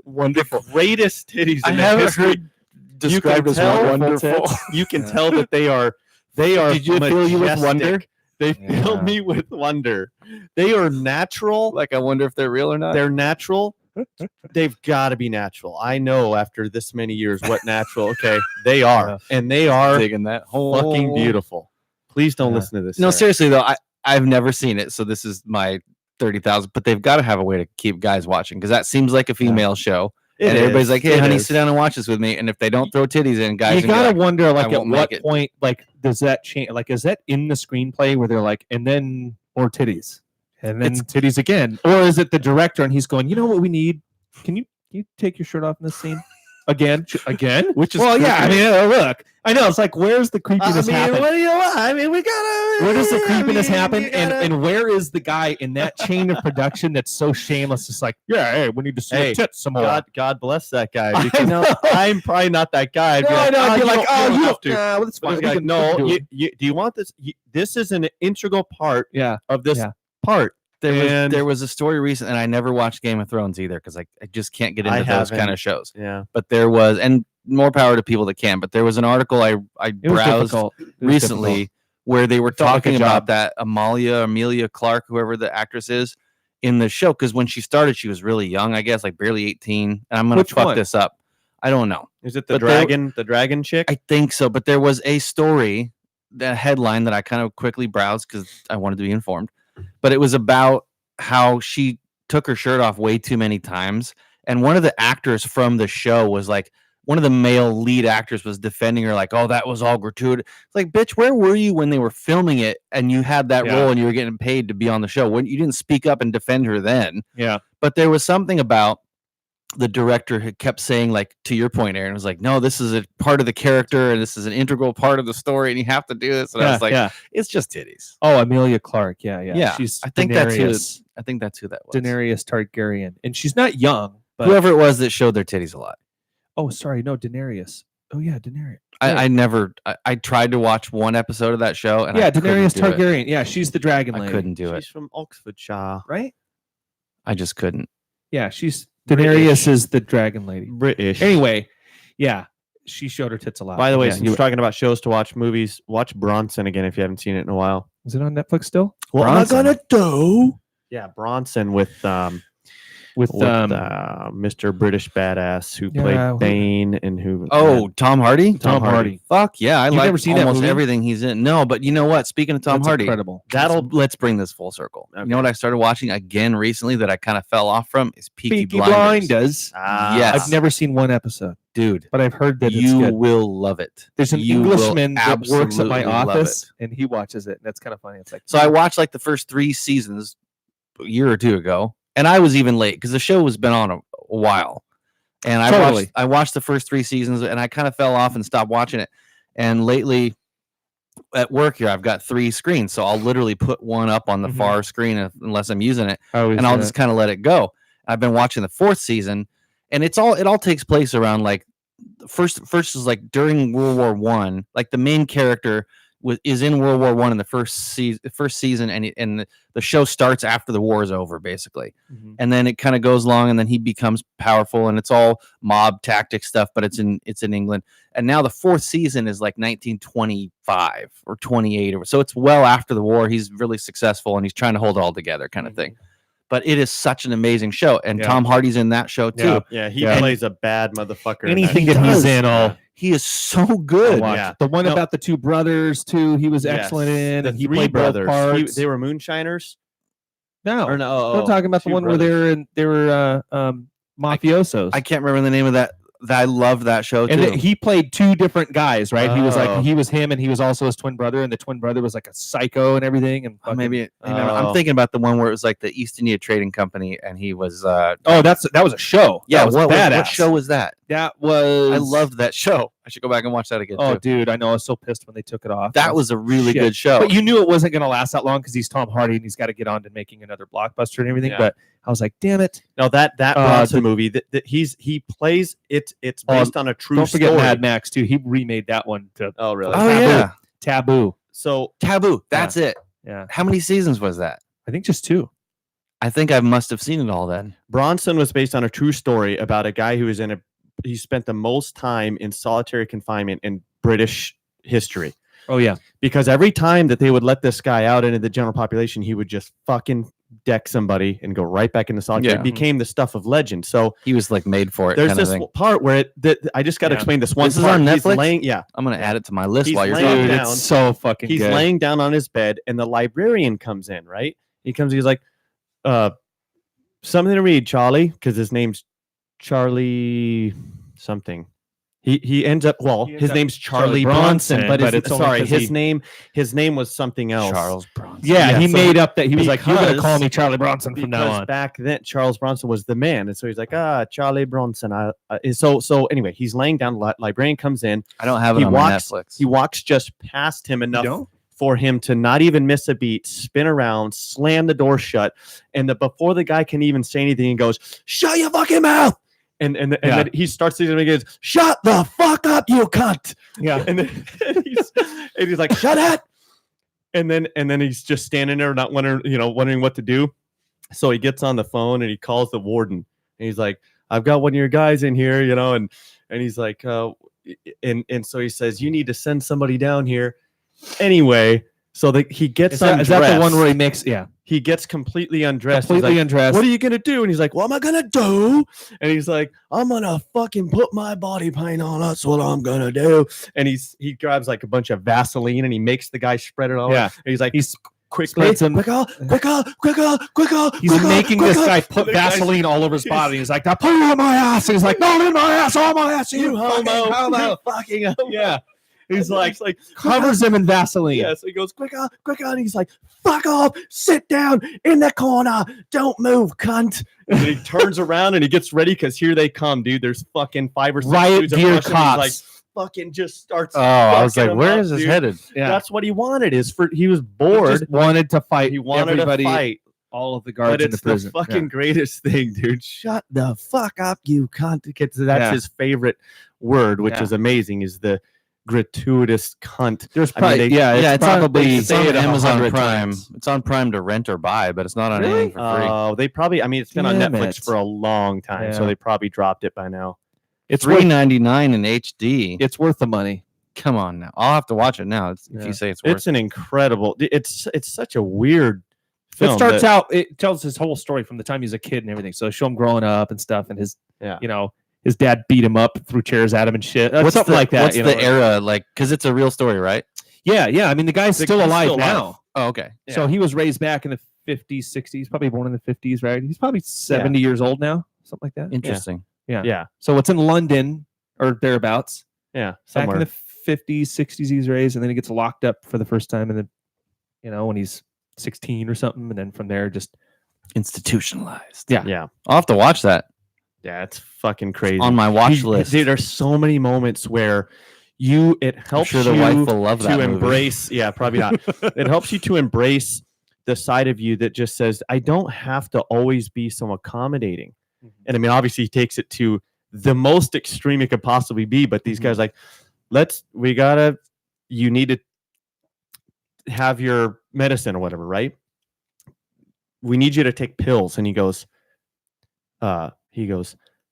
wonderful. the greatest titties I in the haven't history. heard described as tell wonderful. You can tell that they are Did you fill you with wonder? majestic. They fill Yeah. me with wonder. They are natural. Like, I wonder if they're real or not. They're natural. They've got to be natural. I know after this many years what natural. Okay, they are, Yeah. and they are digging that whole fucking beautiful. Please don't Yeah. listen to this. No, Sarah. seriously though, I've never seen it, so this is my 30,000. But they've got to have a way to keep guys watching because that seems like a female show, It and everybody's is. like, "Hey, It honey, is. sit down and watch this with me." And if they don't throw titties in, guys, You are gonna gotta be like, wonder, like, I at won't what make it. point, like, does that change? Like, is that in the screenplay where they're like, and then more titties, and then titties again, or is it the director and he's going, you know what we need? Can you take your shirt off in this scene again? Which is well, yeah. I creepy. mean, look, I know it's like, where's the creepiness happen? what do you want? I mean, we gotta. Where does the creepiness I mean, happen? we gotta- And where is the guy in that chain of production that's so shameless? It's like, yeah, hey, we need to see Hey, the tits some more. God bless that guy. I Because know. I'm probably not that guy. No, I know. I'd be you like, don't- oh, you don't you have to. well, that's But fine. it's We like, can no, do it. do you want this? This is an integral part Yeah. of this Yeah. part. There was a story recent, and I never watched Game of Thrones either because I just can't get into I those haven't. kind of shows. Yeah. But there was, and more power to people that can. But there was an article I It was browsed difficult. It was recently where they were Felt like a talking about job. that Amelia Clark, whoever the actress is in the show. Because when she started, she was really young, I guess, like barely 18. And I'm gonna Which fuck one? this up. I don't know. Is it the But the dragon chick? I think so. But there was a story, that headline that I kind of quickly browsed because I wanted to be informed. But it was about how she took her shirt off way too many times. And one of the actors from the show was like, one of the male lead actors was defending her, like, oh, that was all gratuitous. It's like, bitch, where were you when they were filming it and you had that Yeah. role and you were getting paid to be on the show? When you didn't speak up and defend her then. Yeah. But there was something about the director had kept saying, like, to your point, Aaron, was like, no, this is a part of the character and this is an integral part of the story and you have to do this. And I was like, it's just titties. Oh, Amelia Clark. Yeah. Yeah. She's I think that's who Daenerys. that was. Daenerys Targaryen, and she's not young. But Whoever it was that showed their titties a lot. oh, sorry, no, Daenerys. Oh yeah, Daenerys. I tried to watch one episode of that show and Yeah, I couldn't Daenerys do it. Targaryen. Yeah, she's the dragon lady. I couldn't do it. She's from Oxfordshire. Right? I just couldn't. Yeah, she's British. Daenerys is the dragon lady. British. Anyway, yeah, she showed her tits a lot. By the way, Yeah, since you're talking about shows to watch, movies, watch Bronson again if you haven't seen it in a while. is it on Netflix still? What Bronson. am I gonna do? Yeah, Bronson with With Mr. British Badass who Yeah, played who- Bane and who. Oh, Tom Hardy? Tom Hardy. Fuck yeah. I You've like never seen that almost movie? everything he's in. No, but you know what? Speaking of Tom That's Hardy, incredible. let's bring this full circle. You Okay. know what I started watching again recently that I kind of fell off from is Peaky Peaky Blinders. Blinders. Yes. I've never seen one episode, Dude, but I've heard that it's you good. will love it. There's an You will Englishman that works at my absolutely love office, it. and he watches it. And that's kind of funny. It's like, So I watched like the first 3 seasons a year or two ago, and I was even late because the show has been on a while. And I watched the first 3 seasons, and I kind of fell off and stopped watching it. And lately, at work here, I've got 3 screens, so I'll literally put one up on the Mhm. far screen unless I'm using it, I always and do I'll that. just kind of let it go. I've been watching the 4th season, and it all takes place around like first is like during World War I. Like the main character is in World War I in the first season, and the show starts after the war is over, basically. Mhm. And then it kind of goes along, and then he becomes powerful, and it's all mob tactic stuff, but it's in England. And now the 4th season is like 1925 or 28, so it's well after the war. He's really successful, and he's trying to hold it all together, kind of thing. But it is such an amazing show, and Yeah. Tom Hardy's in that show too. Yeah. Yeah, he Yeah. plays a bad motherfucker. in that Anything show. that he's does. in, all He is so I'll good. watch. Yeah. The one No. about the 2 brothers too. He was Yes. excellent in, The and he 3 played both brothers. parts. They were moonshiners. no, Or no, I'm talking about the 2 one brothers. where they were mafiosos. I can't remember the name of that. I love that show too. and he played 2 different guys, right? He was Oh. like he was him, and he was also his twin brother, and the twin brother was like a psycho and everything. And Oh, maybe I'm Oh. thinking about the one where it was like the East India Trading Company, and he was. that was a show. Yeah, that was what badass. show was that? That was. I loved that show. I should go back and watch that again. Oh, too. dude, I know. I was so pissed when they took it off. That was a really shit. good show. But you knew it wasn't going to last that long because he's Tom Hardy and he's got to get on to making another blockbuster and everything. Yeah. But I was like, damn it! No, that Bronson the- movie that he plays it's based on a true Don't forget story. Mad Max too. He remade that one to Oh, really? oh Taboo. yeah, Taboo. So Taboo. That's it. Yeah, How many seasons was that? I think just 2. I think I must have seen it all then. Bronson was based on a true story about a guy who was he spent the most time in solitary confinement in British history. Oh yeah, Because every time that they would let this guy out into the general population, he would just fucking deck somebody and go right back into solitary. Yeah. It became the stuff of legend. So He was like made for it. there's Kind of this thing. part where I just got to Yeah. explain this one This is part. on He's Netflix? laying, yeah. I'm gonna add it to my list He's while you're laying talking. dude, down. it's so fucking He's good. laying down on his bed, and the librarian comes in, right? He's like, something to read, Charlie, because his name's Charlie something. He ends up, well, He ends his up name's Charlie Charlie Bronson, Bronson, but but it's only sorry, 'cause his name was something else. Charles Bronson. Yeah, Yeah, he so made up that he was like, "You're gonna because- call me Charlie Bronson from now Because on." back then, Charles Bronson was the man, and so he's like, Charlie Bronson. So anyway, he's laying down. Librarian comes in. I don't have it He on walks. Netflix. He walks just past him enough don't? for him to not even miss a beat, spin around, slam the door shut, and before the guy can even say anything, he goes, "Shut your fucking mouth!" And Yeah. then he starts to again, "Shut the fuck up, you cunt!" Yeah, And then he's like, "Shut it!" And then he's just standing there, not wondering what to do. So he gets on the phone and he calls the warden, and he's like, "I've got one of your guys in here, and he's like, and so he says, "You need to send somebody down here." Anyway, So he gets Is that the one where he makes? Yeah, he gets completely undressed. completely He's like, undressed. what are you gonna do? And he's like, what am I gonna do? And he's like, I'm gonna fucking put my body paint on. That's what I'm gonna do. And he grabs like a bunch of Vaseline and he makes the guy spread it all. Yeah. And he's like, He's quickly, spreads him. quicker. He's making this guy put Vaseline all over his body. He's like, "Now put it on my ass." And he's like, "No, in my ass, on my ass, You homo, you fucking homo. Yeah. He's like Covers him in Vaseline. yeah, so he goes, quicker, and he's like, fuck off, sit down in the corner, don't move, cunt. And then he turns around and he gets ready because here they come, dude. There's fucking 5 or 6 Riot dudes in gear front of him. He's like, cops. fucking just starts. Oh, I was fucking like, him where up, is this dude. headed? Yeah. That's what he wanted. He was He bored. just wanted to fight. He wanted everybody, to fight. all of the But guards in the it's the prison. fucking greatest thing, dude. Shut the fuck up, you cunt. That's Yeah. his favorite word, which Yeah. is amazing, is the gratuitous cunt. There's I mean, probably they- it's probably It's on it Amazon 100 Prime. times. It's on Prime to rent or buy, but it's not on Really? anything for free. Oh, they probably. I mean, it's been on Damn Netflix it. for a long time, so Yeah. they probably dropped it by now. It's worth, $3.99 in HD. it's worth the money. Come on now, I'll have to watch it now. If Yeah. you say it's worth. It's an incredible. It's such a weird film. It starts that- out. It tells his whole story from the time he's a kid and everything. So show him growing up and stuff, and his Yeah. his dad beat him up, threw chairs at him and shit. Something like that. What's the era like? Because it's a real story, right? Yeah. I mean, the guy's still he's alive still now. alive. Oh, okay. So he was raised back in the 50s, 60s, probably born in the 50s, right? He's probably 70 years old now, something like that. Interesting. Yeah, So it's in London or thereabouts. yeah, Back somewhere. in the 50s, 60s, he's raised, and then he gets locked up for the first time, and then, when he's 16 or something, and then from there, just Institutionalized. Yeah. Yeah, I'll have to watch that yeah, it's fucking crazy. on my watch list. Dude, there's so many moments where it I'm helps sure the you wife will love that to movie. embrace. Yeah, probably not. It helps you to embrace the side of you that just says, I don't have to always be so accommodating. And I mean, obviously, he takes it to the most extreme it could possibly be. But these guys, like, you need to have your medicine or whatever, right? We need you to take pills. And he goes,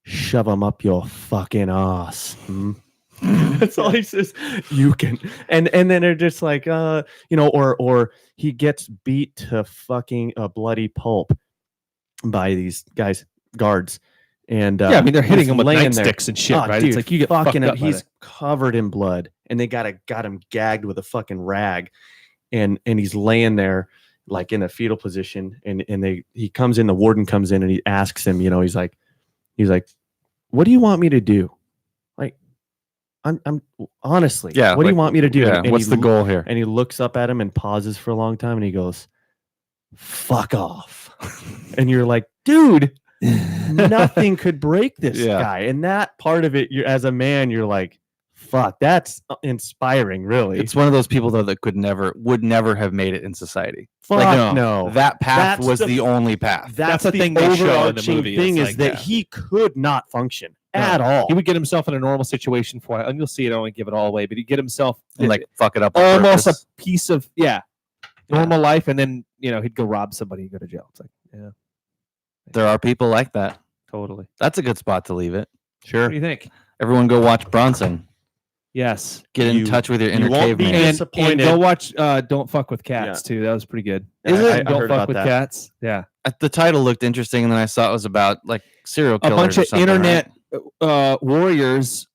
shove them up your fucking ass. Hmm? That's all he says. You can, and then they're just like, or he gets beat to fucking a bloody pulp by these guards, and I mean, they're hitting he's him with laying there. nightsticks and shit, Oh, right? dude, It's like you get fucking up. He's covered in blood, and they got him gagged with a fucking rag, and he's laying there like in a fetal position, and he comes in, the warden comes in, and he asks him, he's like, what do you want me to do? Like, I'm honestly, Yeah. what do you want me to do? Yeah. And What's he the goal here? And he looks up at him and pauses for a long time, and he goes, fuck off. And you're like, dude, nothing could break this Yeah. guy. And that part of it, as a man, you're like, fuck, that's inspiring, really. It's one of those people though that would never have made it in society. fuck like, no. That path That's was the- the only path. That's the the thing they show in the overarching movie. thing It's is like, that he could not function No. at all. He would get himself in a normal situation for it, and you'll see it. I don't want to give it all away, but he'd get himself And like fuck it up. on almost purpose. a piece of normal life, and then he'd go rob somebody and go to jail. It's like, yeah, There are people like that. totally. That's a good spot to leave it. What Sure. do you think? Everyone go watch Bronson. Yes, Get in touch with your inner won't be caveman. and disappointed. go watch Don't Fuck with Cats too. That was pretty good. Is it? I Don't heard Fuck about with that. Cats. Yeah, The title looked interesting, and then I saw it was about like serial a killers. bunch or of something, internet right? warriors,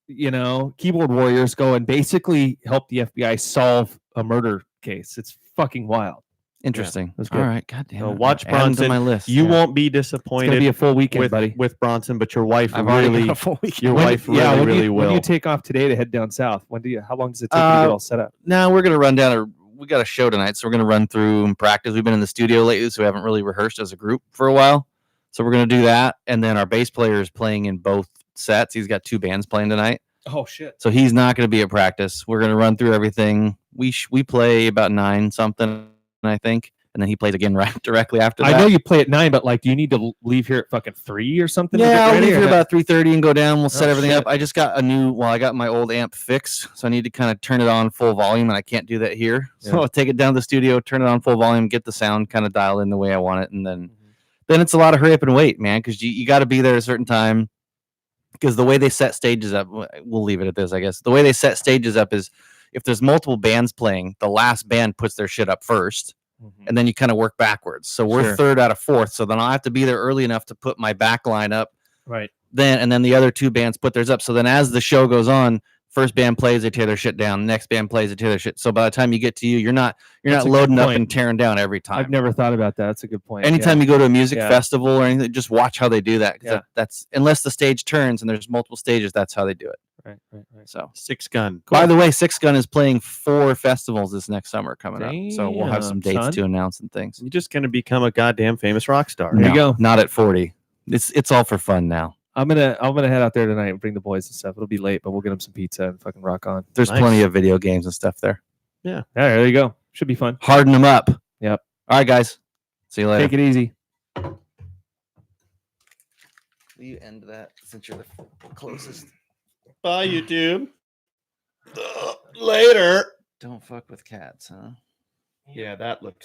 keyboard warriors, go and basically help the FBI solve a murder case. It's fucking wild. Interesting. that's All good. right. God damn So it. watch Add 'em to Bronson. my list. You Yeah. won't be It's gonna disappointed be a full weekend, buddy. with Bronson, but your wife I've already really, got a full weekend. your wife really, when really you, will. When you take off today to head down south, how long does it take you to get all set up? Now we're gonna run down. We got a show tonight, so we're gonna run through and practice. We've been in the studio lately, so we haven't really rehearsed as a group for a while. So we're gonna do that, and then our bass player is playing in both sets. He's got 2 bands playing tonight, Oh shit! so he's not gonna be at practice. We're gonna run through everything. We play about 9 something, I think, and then he plays again right directly after that. I know you play at 9, but like, do you need to leave here at fucking 3 or something? to Yeah, get I'll ready, leave or here not? about 3:30 and go down. We'll set Oh, everything shit. up. I just got I got my old amp fixed, so I need to kind of turn it on full volume, and I can't do that here. So Yeah. I'll take it down to the studio, turn it on full volume, get the sound kind of dialed in the way I want it, and Mm-hmm. then it's a lot of hurry up and wait, man, because you got to be there at a certain time. Because the way they set stages up, we'll leave it at this, I guess. The way they set stages up is if there's multiple bands playing, the last band puts their shit up first, and then you kind of work backwards. So we're Sure. third out of fourth. So then I'll have to be there early enough to put my back line up. Right. And then the other two bands put theirs up. So then as the show goes on, first band plays, they tear their shit down. Next band plays, they tear their shit. So by the time you get to you, you're not That's a good loading up point. and tearing down every time. I've never thought about that. That's a good point. Anytime you go to a music Yeah. festival or anything, just watch how they do that. 'Cause Yeah. that's unless the stage turns and there's multiple stages, that's how they do it. Right. So 6 Gun. by the way, Six Gun is playing 4 festivals this next summer coming up. So we'll have some Damn, dates son. to announce and things. You're just gonna become a goddamn famous rock star. There you go. Not at 40. It's all for fun now. I'm gonna head out there tonight and bring the boys and stuff. It'll be late, but we'll get them some pizza and fucking rock on. There's Nice. plenty of video games and stuff there. Yeah, there you go. Should be fun. Harden them up. Yep. All right, guys. See you later. Take it easy. Will you end that since you're the closest? Bye, YouTube. Later. Don't fuck with cats, huh? Yeah, that looks